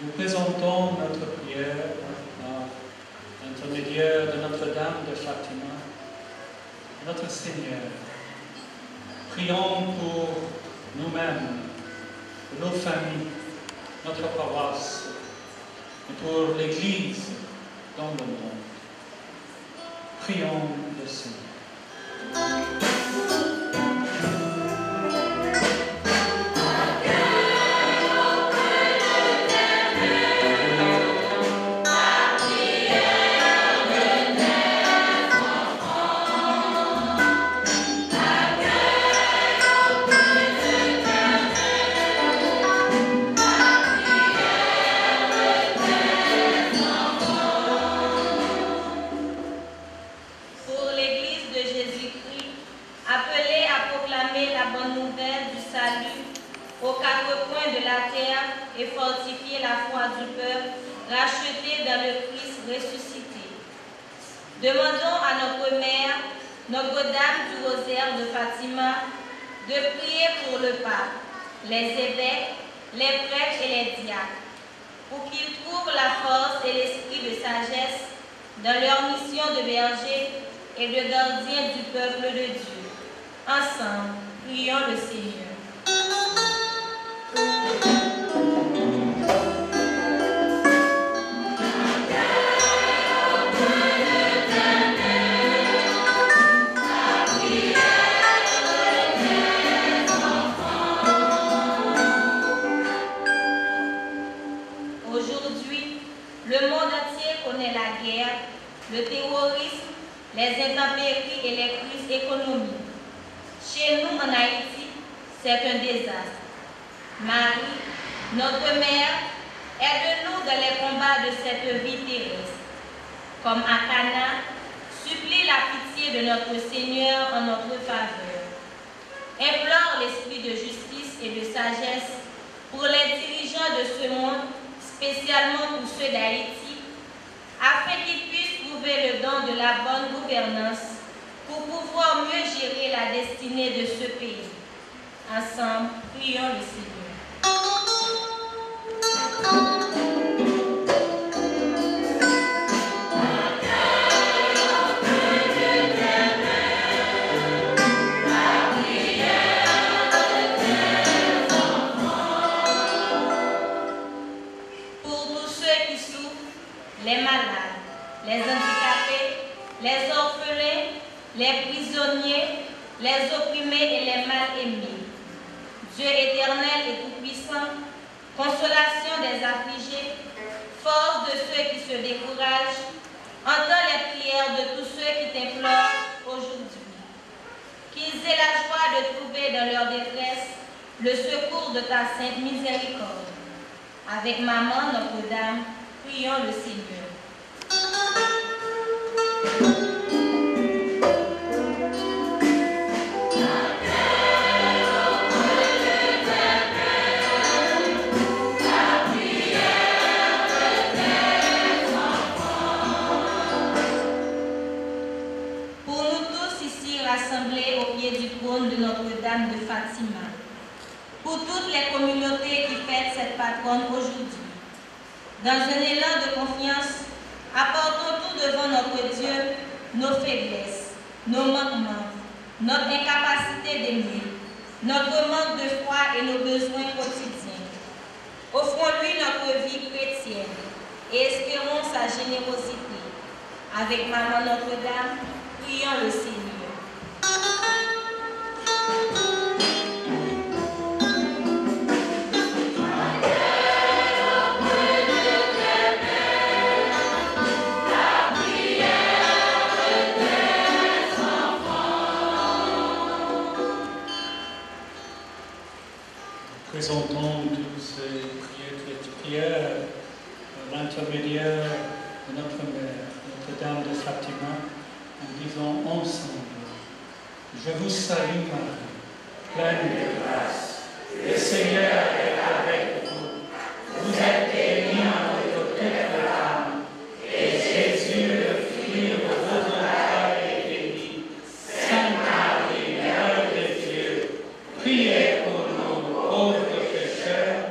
nous présentons notre prière par l'intermédiaire de Notre-Dame de Fatima, notre Seigneur. Prions pour nous-mêmes, pour nos familles, notre paroisse et pour l'Église dans le monde. Prions le Seigneur. Et fortifier la foi du peuple, racheté dans le Christ ressuscité. Demandons à notre mère, Notre-Dame du Rosaire de Fatima, de prier pour le pape, les évêques, les prêtres et les diacres, pour qu'ils trouvent la force et l'esprit de sagesse dans leur mission de berger et de gardien du peuple de Dieu. Ensemble, prions le Seigneur. Le terrorisme, les intempéries et les crises économiques. Chez nous, en Haïti, c'est un désastre. Marie, notre mère, aide-nous dans les combats de cette vie terrestre. Comme à Cana, supplie la pitié de notre Seigneur en notre faveur. Implore l'esprit de justice et de sagesse pour les dirigeants de ce monde, spécialement pour ceux d'Haïti, afin qu'ils puissent trouver le don de la bonne gouvernance pour pouvoir mieux gérer la destinée de ce pays. Ensemble, prions le Seigneur. Pour tous ceux qui souffrent, les malades, les handicapés, les orphelins, les prisonniers, les opprimés et les mal-aimés. Dieu éternel et tout-puissant, consolation des affligés, force de ceux qui se découragent, entends les prières de tous ceux qui t'implorent aujourd'hui. Qu'ils aient la joie de trouver dans leur détresse le secours de ta sainte miséricorde. Avec maman Notre-Dame, prions le Seigneur. Pour nous tous ici rassemblés au pied du trône de Notre-Dame de Fatima, pour toutes les communautés qui fêtent cette patronne aujourd'hui, dans un élan de confiance, apportons tout devant notre Dieu nos faiblesses, nos manquements, notre incapacité d'aimer, notre manque de foi et nos besoins quotidiens. Offrons-lui notre vie chrétienne et espérons sa générosité. Avec maman Notre-Dame, prions le Seigneur. Présentons toutes ces prières par l'intermédiaire de notre mère, Notre-Dame de Fatima, en disant ensemble: Je vous salue Marie, pleine de grâce. Le Seigneur est avec vous. Vous êtes bénie entre toutes les femmes, et Jésus, le fruit de vos entrailles, est béni. Sainte Marie, Mère de Dieu, priez pour nous pauvres pécheurs,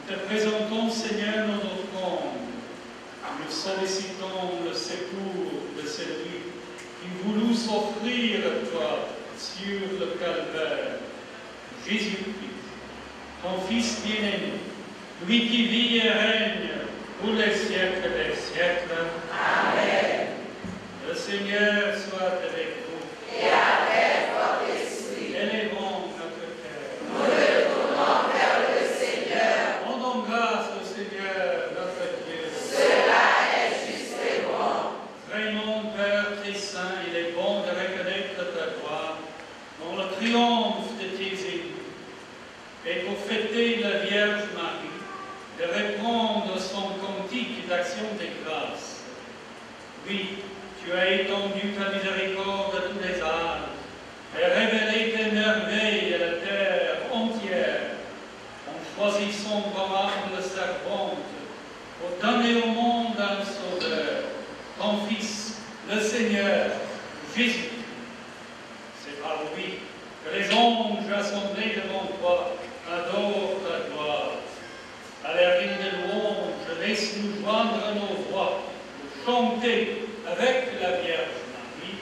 Nous te présentons, Seigneur, nos offrandes. Nous sollicitons le secours de celui qui voulut s'offrir à toi sur le calvaire, Jésus-Christ, ton Fils bien-aimé, lui qui vit et règne pour les siècles des siècles. Amen. Le Seigneur soit avec vous. Et avec votre esprit. Élevons notre cœur. Nous le tournons vers le Seigneur. Rendons grâce au Seigneur, notre Dieu. Cela est juste et bon. Vraiment, Père très saint, il est bon de reconnaître ta gloire dans le triomphe de tes élus. Et pour fêter la Vierge Marie, de répondre son cantique d'action de grâce. Oui, tu as étendu ta miséricorde à tous les âges et révélé tes merveilles à la terre entière en choisissant comme humble servante pour donner au monde un sauveur, ton Fils, le Seigneur, Jésus. C'est par lui que les anges assemblés devant toi adorent ta gloire. À la rime de louange, laisse-nous joindre nos voix pour chanter avec la Vierge Marie.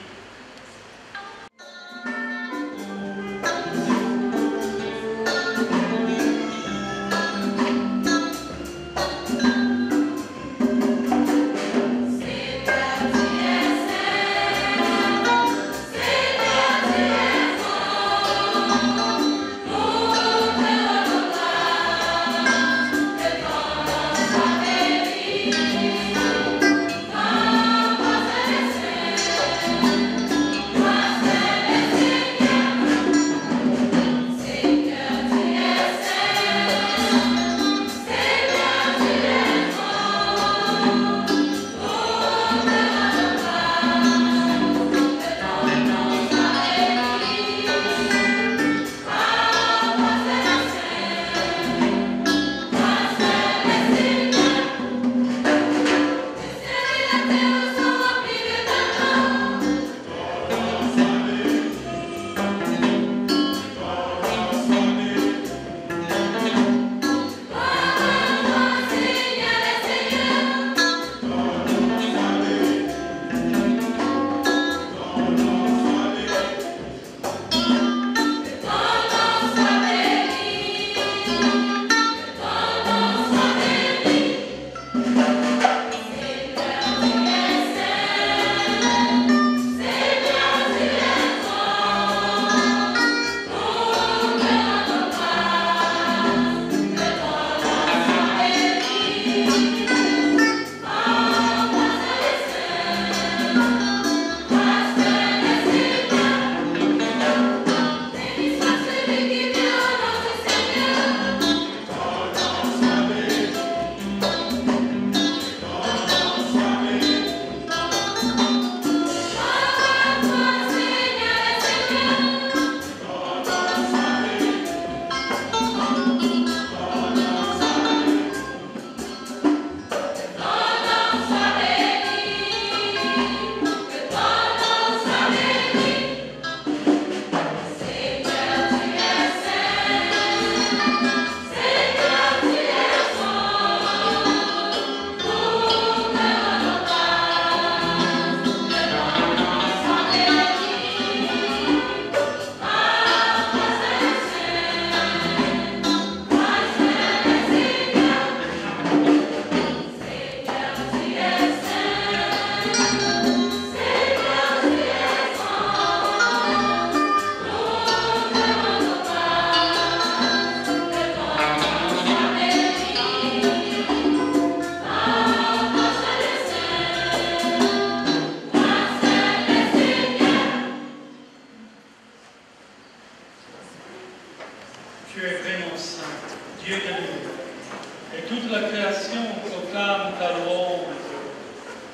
Tu es vraiment saint, Dieu de nous, et toute la création proclame ta louange,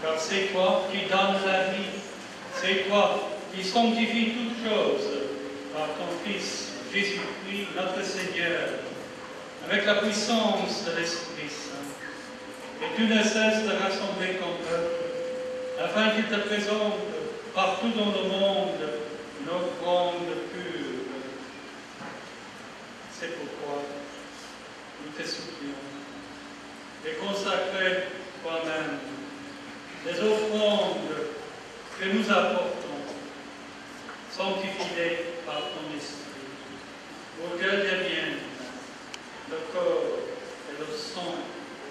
car c'est toi qui donnes la vie, c'est toi qui sanctifies toutes choses par ton Fils, Jésus-Christ, notre Seigneur, avec la puissance de l'Esprit Saint. Et tu ne cesses de rassembler ton peuple, afin qu'il te présente partout dans le monde une offrande pure. C'est pourquoi nous te supplions. et consacrer toi-même les offrandes que nous apportons, sanctifiées par ton esprit, pour qu'elles deviennent le corps et le sang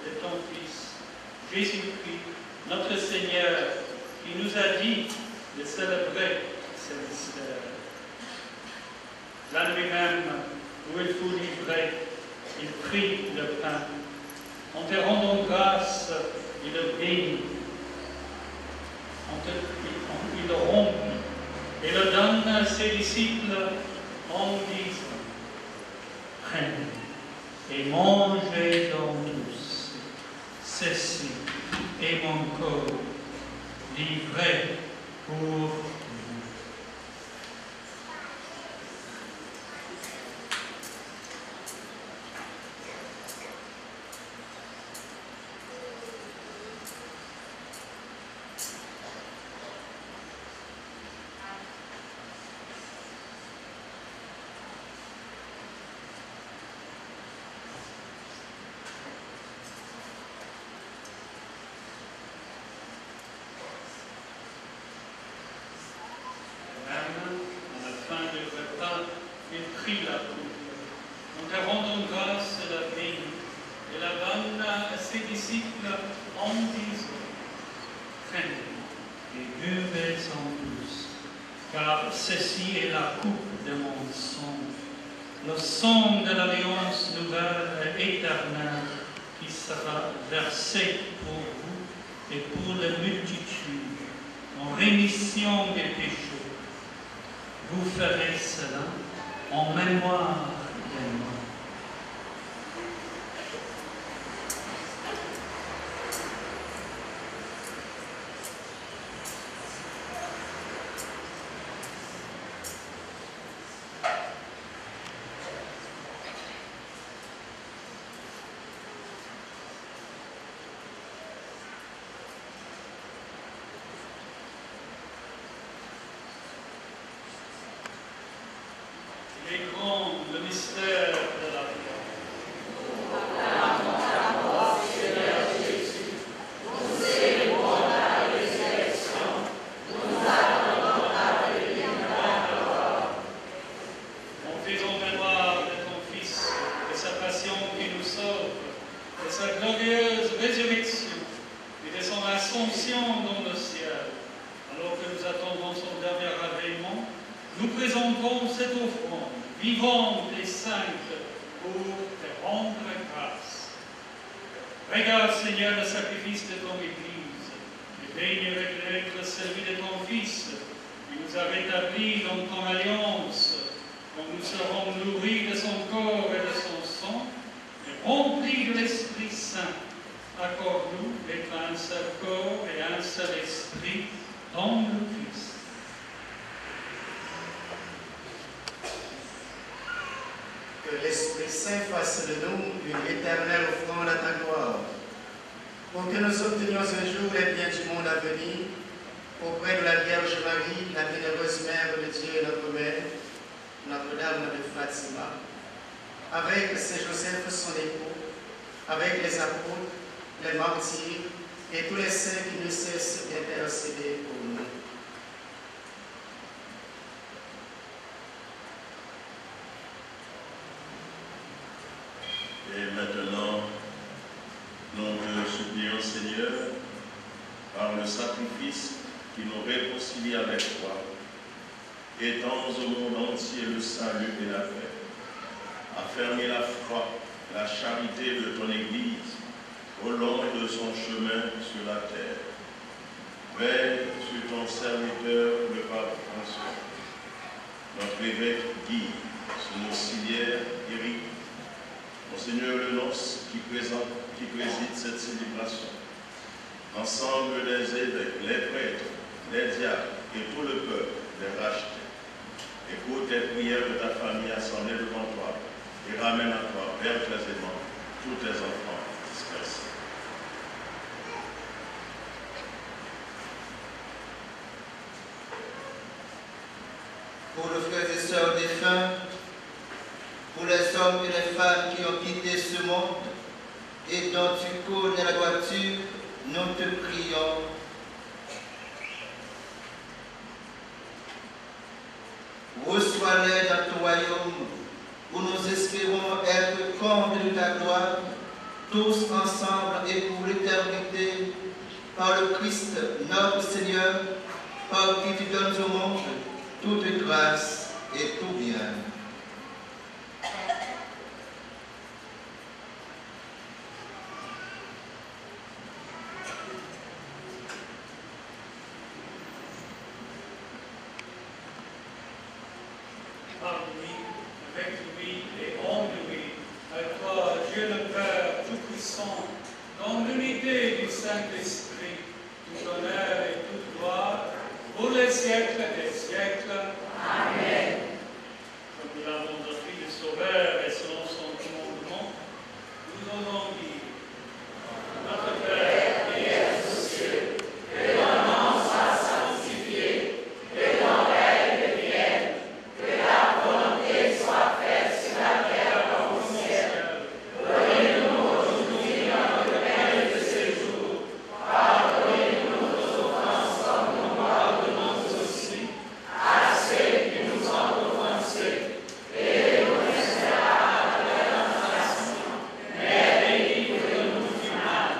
de ton Fils, Jésus-Christ, notre Seigneur, qui nous a dit de célébrer ce mystère. La nuit même, où il fut livré, il prit le pain. En te rendant grâce, il le bénit. Il le rompit et le donne à ses disciples en disant: Prenez et mangez-en tous. Ceci est mon corps livré pour vous. Ceci est la coupe de mon sang, le sang de l'alliance nouvelle et éternelle qui sera versé pour vous et pour la multitude en rémission des péchés. Vous ferez cela en mémoire de moi. Il est grand le mystère de la foi. En faisant mémoire de ton Fils, de sa passion qui nous sauve, de sa glorieuse résurrection et de son ascension dans le ciel, alors que nous attendons son dernier avènement, nous présentons cette offrande vivante et sainte pour te rendre grâce. Regarde, Seigneur, le sacrifice de ton Église et bénis avec l'être celui de ton Fils, qui nous a rétablis dans ton alliance, quand nous serons nourris de son corps et de son sang, et remplis de l'Esprit Saint. Accorde-nous d'être un seul corps et un seul esprit dans le Christ. Que l'Esprit Saint fasse de nous une éternelle offrande à ta gloire, pour que nous obtenions un jour les biens du monde à venir, auprès de la Vierge Marie, la bienheureuse Mère de Dieu et notre Mère, Notre-Dame de Fatima, avec Saint Joseph son époux, avec les apôtres, les martyrs et tous les saints qui ne cessent d'intercéder pour nous. Et maintenant, nous te supplions, Seigneur, par le sacrifice qui nous réconcilie avec toi, étends au monde entier le salut et la paix. Affermis la foi, la charité de ton Église au long de son chemin sur la terre. Veille sur ton serviteur, le pape François, notre évêque Guy, son auxiliaire Éric, Monseigneur Le Noce qui préside cette célébration, ensemble les évêques, les prêtres, les diacres et tout le peuple, les rachetés. Écoute les prières de ta famille assemblée devant toi et ramène à toi, Père précisément, tous tes enfants dispersés. Pour nos frères et sœurs défunts, pour les hommes et les femmes qui ont quitté ce monde, et dont tu connais la droiture, nous te prions. Reçois-les dans ton royaume, où nous espérons être comblés de ta gloire, tous ensemble et pour l'éternité, par le Christ, notre Seigneur, par qui tu donnes au monde toute grâce et tout bien. Par lui, avec lui et en lui, à toi, Dieu le Père Tout-Puissant, dans l'unité du Saint-Esprit, tout honneur et toute gloire, pour les siècles des siècles. Amen. Comme nous l'avons offert le Sauveur et selon son commandement, nous allons dire, notre Père qui es aux cieux, que ton nom soit sanctifié, que ton règne vienne, que ta volonté soit faite sur la terre comme au ciel. Donnez-nous aujourd'hui notre pain de ce jour. Pardonnez-nous nos offenses comme nous pardonnons aussi à ceux qui nous ont offensés. Et ne nous laisse pas entrer en tentation, mais délivre-nous du mal.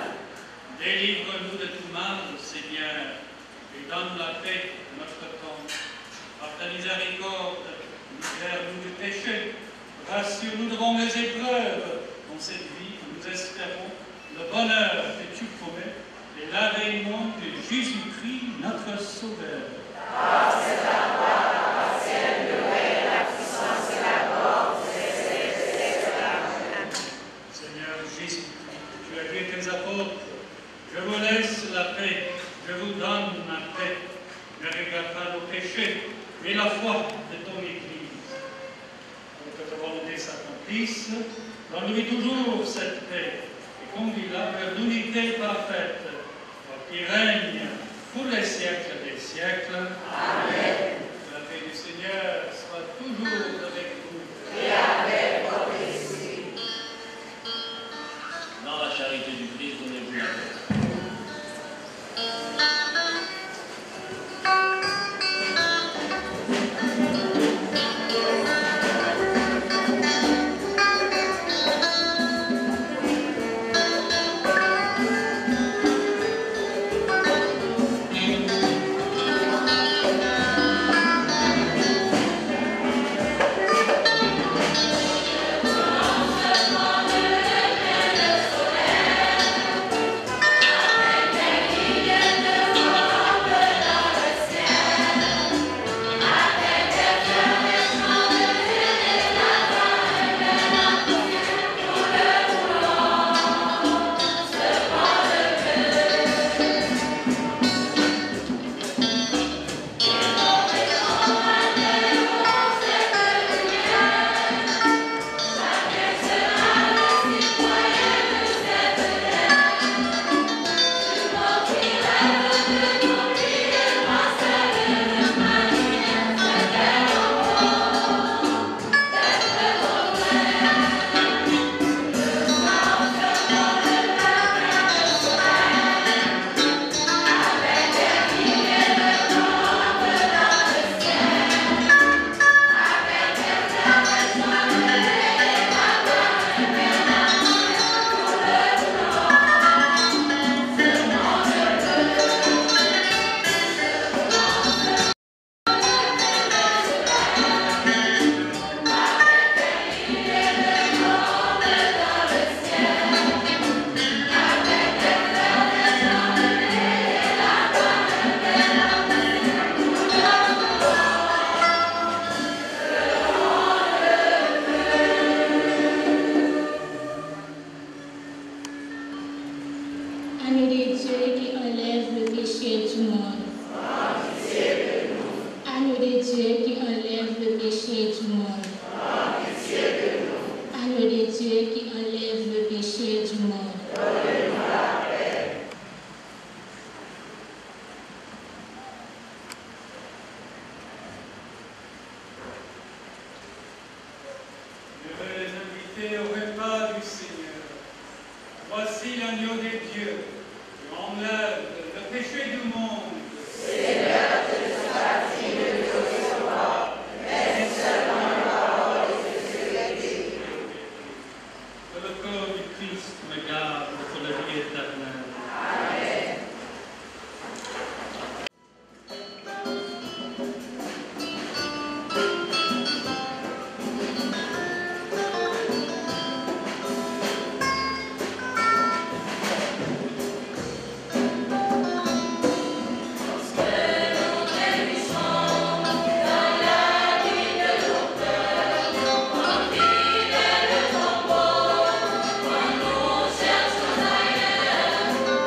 Délivre-nous de tout mal, Seigneur, et donne la paix à notre temps. Par ta miséricorde, libère-nous du péché, rassure-nous devant les épreuves. Dans cette vie, nous espérons le bonheur que tu promets et l'avènement de Jésus-Christ, notre Sauveur. Seigneur Jésus-Christ, tu as dit à tes apôtres, je vous laisse la paix, je vous donne ma paix. Ne regarde pas nos péchés, mais la foi de ton Église. Pour que ta volonté s'accomplisse, donne-lui toujours cette paix et conduis-la vers l'unité parfaite, toi qui règne pour les siècles des siècles. Amen. Que la paix du Seigneur soit toujours avec vous. Et avec votre esprit. Dans la charité du Christ, donnez-vous la paix. Agneau de Dieu qui enlève le péché du monde. Agneau de Dieu qui enlève le péché du monde. Agneau de Dieu qui enlève le péché du monde. Je veux les inviter au repas du Seigneur. Voici l'agneau des dieux, qui enlève le péché du monde. Seigneur, je ne suis pas digne de te recevoir, mais seulement une parole et je serai guéri. Que le corps du Christ me garde pour la vie éternelle. Amen. Cherchons ailleurs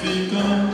Magnificat,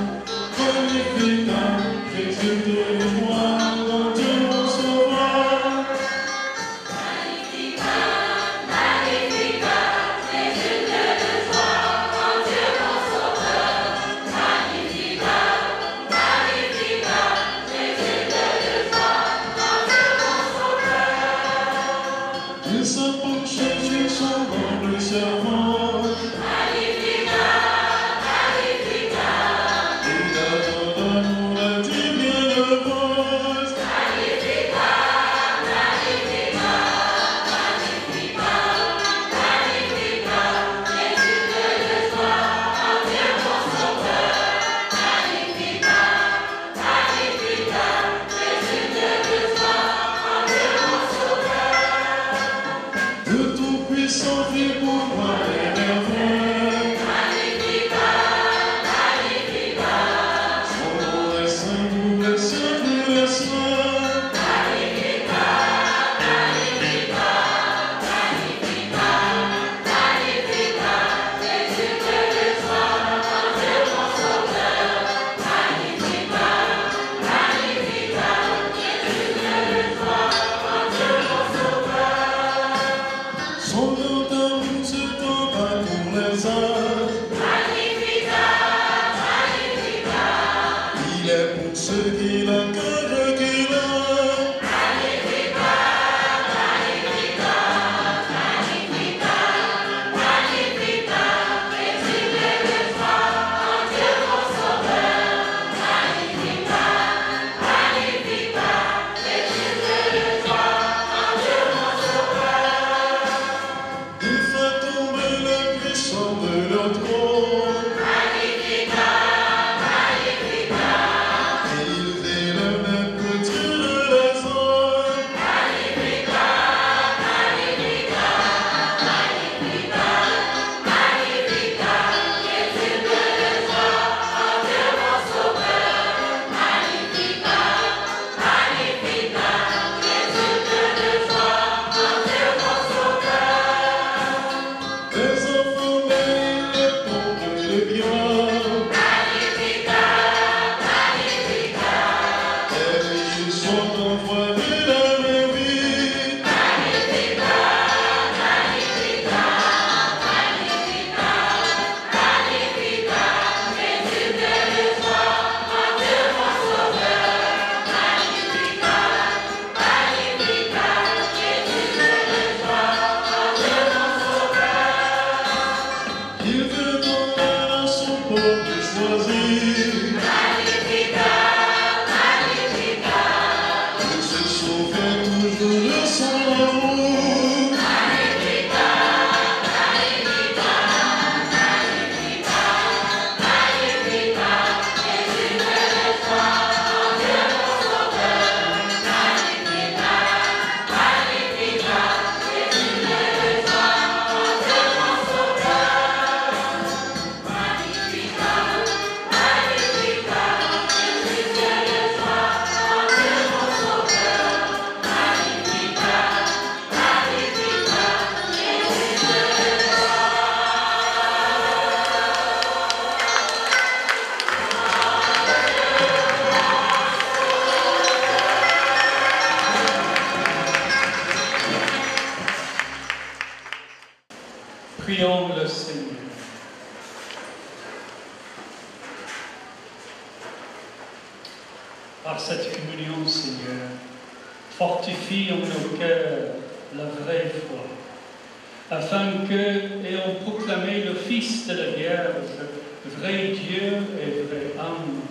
par cette communion, Seigneur, fortifie en nos cœurs la vraie foi, afin que, ayant proclamé le Fils de la Vierge, vrai Dieu et vrai âme,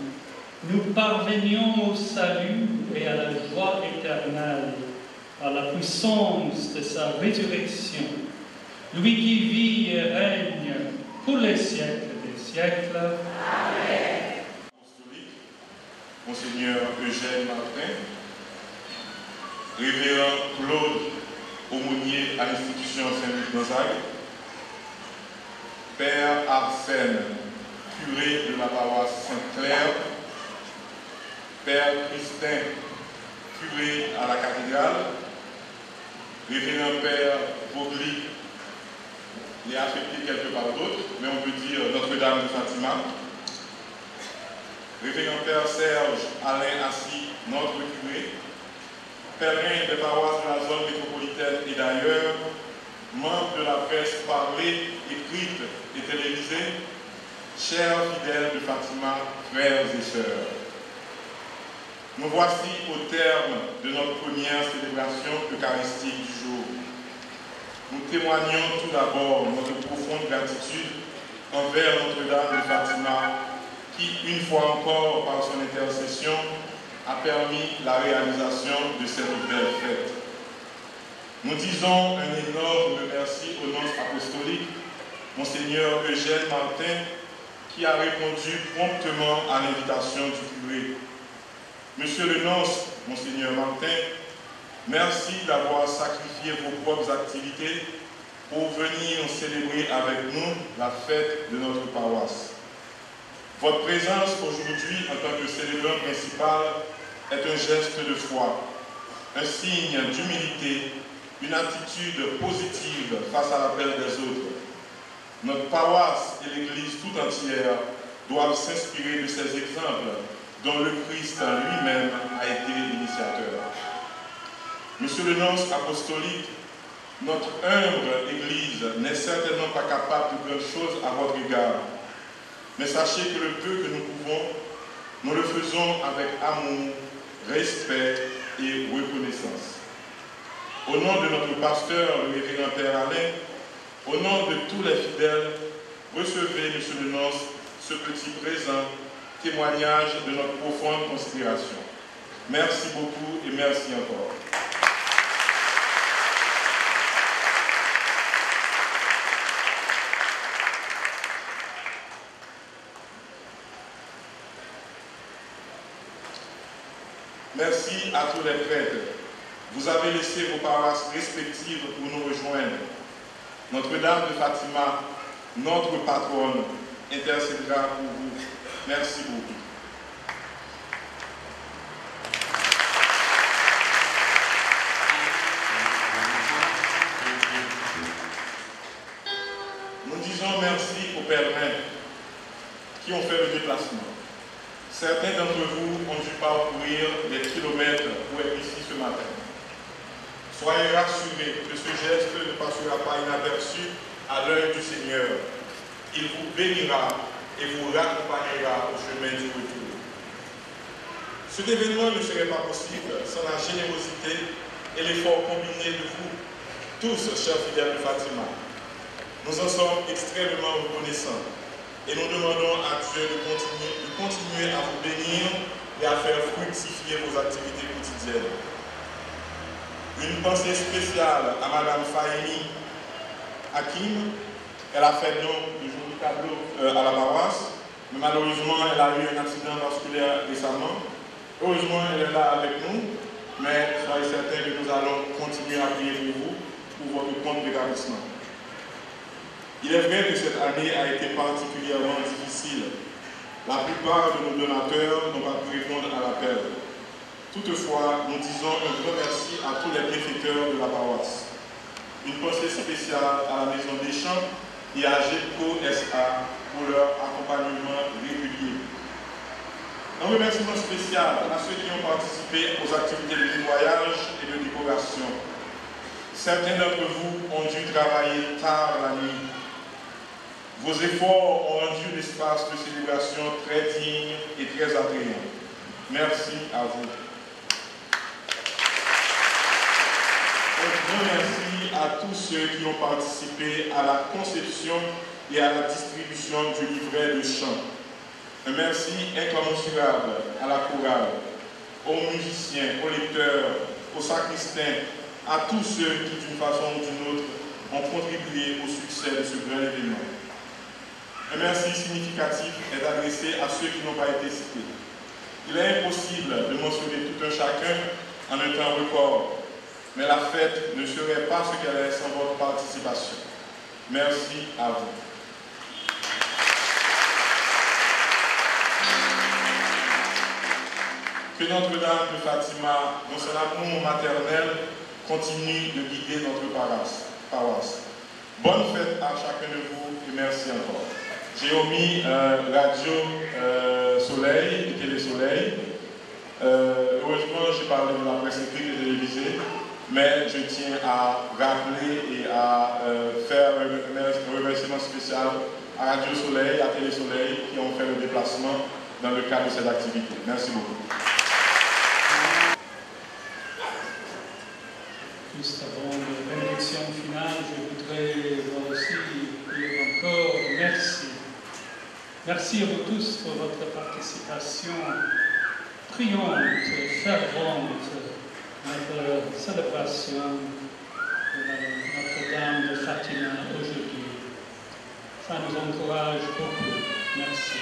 nous parvenions au salut et à la joie éternelle, par la puissance de sa résurrection, lui qui vit et règne pour les siècles des siècles. Amen. Monseigneur Eugène Martin, Révérend Claude Aumônier à l'institution Saint-Louis-Gonzague, Père Arsène, curé de la paroisse Sainte-Claire, Père Christin, curé à la cathédrale, Révérend Père Bogli, il est affecté quelque part d'autre, mais on peut dire Notre-Dame de Fatima, Révérend Père Serge Alain Assis, notre curé, pèlerins des paroisses de la zone métropolitaine et d'ailleurs, membres de la presse parlée, écrite et télévisée, chers fidèles de Fatima, frères et sœurs. Nous voici au terme de notre première célébration eucharistique du jour. Nous témoignons tout d'abord notre profonde gratitude envers Notre-Dame de Fatima, qui, une fois encore, par son intercession, a permis la réalisation de cette belle fête. Nous disons un énorme merci au nonce apostolique, Monseigneur Eugène Martin, qui a répondu promptement à l'invitation du curé. Monsieur le nonce, Monseigneur Martin, merci d'avoir sacrifié vos propres activités pour venir célébrer avec nous la fête de notre paroisse. Votre présence aujourd'hui en tant que célébrant principal est un geste de foi, un signe d'humilité, une attitude positive face à l'appel des autres. Notre paroisse et l'Église tout entière doivent s'inspirer de ces exemples dont le Christ lui-même a été l'initiateur. Monsieur le nonce apostolique, notre humble Église n'est certainement pas capable de grandes choses à votre égard. Mais sachez que le peu que nous pouvons, nous le faisons avec amour, respect et reconnaissance. Au nom de notre pasteur, le révérend Père Alain, au nom de tous les fidèles, recevez, Monsieur le nonce, ce petit présent, témoignage de notre profonde considération. Merci beaucoup et merci encore. Merci à tous les prêtres. Vous avez laissé vos paroisses respectives pour nous rejoindre. Notre-Dame de Fatima, notre patronne, intercédera pour vous. Merci beaucoup. Nous disons merci aux pèlerins qui ont fait le déplacement. Certains d'entre vous ont dû parcourir des kilomètres pour être ici ce matin. Soyez rassurés que ce geste ne passera pas inaperçu à l'œil du Seigneur. Il vous bénira et vous raccompagnera au chemin du retour. Cet événement ne serait pas possible sans la générosité et l'effort combiné de vous, tous, chers fidèles de Fatima. Nous en sommes extrêmement reconnaissants. Et nous demandons à Dieu de continuer à vous bénir et à faire fructifier vos activités quotidiennes. Une pensée spéciale à Madame Fahimi Hakim. Elle a fait don de jour du tableau à la paroisse, mais malheureusement elle a eu un accident vasculaire récemment. Heureusement elle est là avec nous, mais soyez certains que nous allons continuer à prier pour vous, pour votre compte d'établissement. Il est vrai que cette année a été particulièrement difficile. La plupart de nos donateurs n'ont pas pu répondre à l'appel. Toutefois, nous disons un grand merci à tous les bienfaiteurs de la paroisse. Une pensée spéciale à la Maison des Champs et à GEPCO SA pour leur accompagnement régulier. Un remerciement spécial à ceux qui ont participé aux activités de nettoyage et de décoration. Certains d'entre vous ont dû travailler tard la nuit. Vos efforts ont rendu l'espace de célébration très digne et très attrayant. Merci à vous. Un grand merci à tous ceux qui ont participé à la conception et à la distribution du livret de chant. Un merci incommensurable à la chorale, aux musiciens, aux lecteurs, aux sacristains, à tous ceux qui, d'une façon ou d'une autre, ont contribué au succès de ce grand événement. Un merci significatif est adressé à ceux qui n'ont pas été cités. Il est impossible de mentionner tout un chacun en un temps record, mais la fête ne serait pas ce qu'elle est sans votre participation. Merci à vous. Que Notre-Dame de Fatima, dans son amour maternel, continue de guider notre paroisse. Bonne fête à chacun de vous et merci encore. J'ai omis Radio Soleil et Télé Soleil. Heureusement, j'ai parlé de la presse écrite et télévisée, mais je tiens à rappeler et à faire un remerciement spécial à Radio Soleil, à Télé Soleil, qui ont fait le déplacement dans le cadre de cette activité. Merci beaucoup. Juste avant la bénédiction finale, je voudrais moi aussi dire encore merci. Merci à vous tous pour votre participation priante, fervente à notre célébration de Notre-Dame de Fatima aujourd'hui. Ça nous encourage beaucoup. Merci.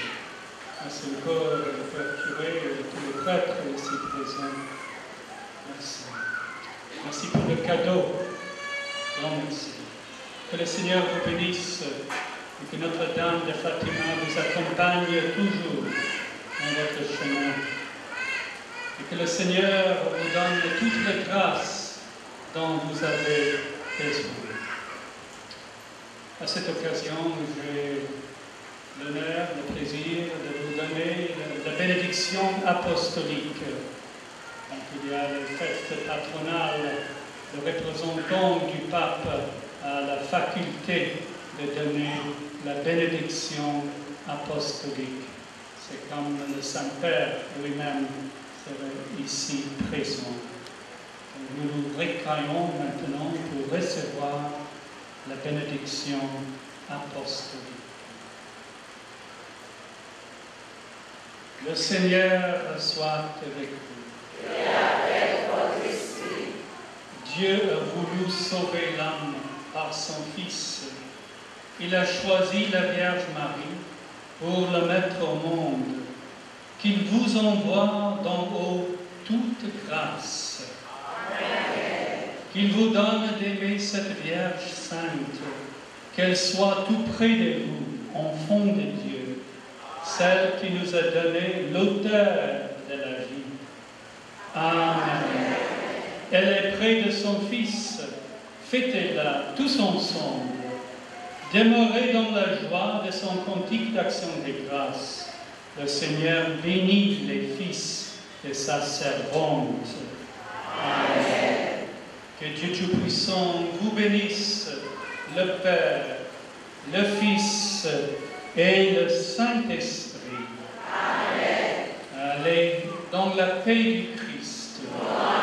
Merci encore le Père curé et tous les prêtres ici présents. Merci. Merci pour le cadeau. Grand merci. Que le Seigneur vous bénisse et que Notre-Dame de Fatima vous accompagne toujours dans votre chemin. Et que le Seigneur vous donne toutes les grâces dont vous avez besoin. À cette occasion, j'ai l'honneur, le plaisir de vous donner la bénédiction apostolique. Quand il y a les fêtes patronales, le représentant du pape a la faculté de donner la bénédiction apostolique. C'est comme le Saint-Père lui-même serait ici présent. Nous nous recueillons maintenant pour recevoir la bénédiction apostolique. Le Seigneur soit avec vous. Et avec votre esprit. Dieu a voulu sauver l'homme par son Fils. Il a choisi la Vierge Marie pour la mettre au monde. Qu'il vous envoie d'en haut toute grâce. Amen. Qu'il vous donne d'aimer cette Vierge sainte, qu'elle soit tout près de vous, enfant de Dieu, celle qui nous a donné l'auteur de la vie. Amen. Elle est près de son Fils. Fêtez-la tous ensemble. Demeurez dans la joie de son cantique d'action de grâce. Le Seigneur bénit les fils de sa servante. Amen. Que Dieu Tout-Puissant vous bénisse, le Père, le Fils et le Saint-Esprit. Amen. Allez dans la paix du Christ. Amen.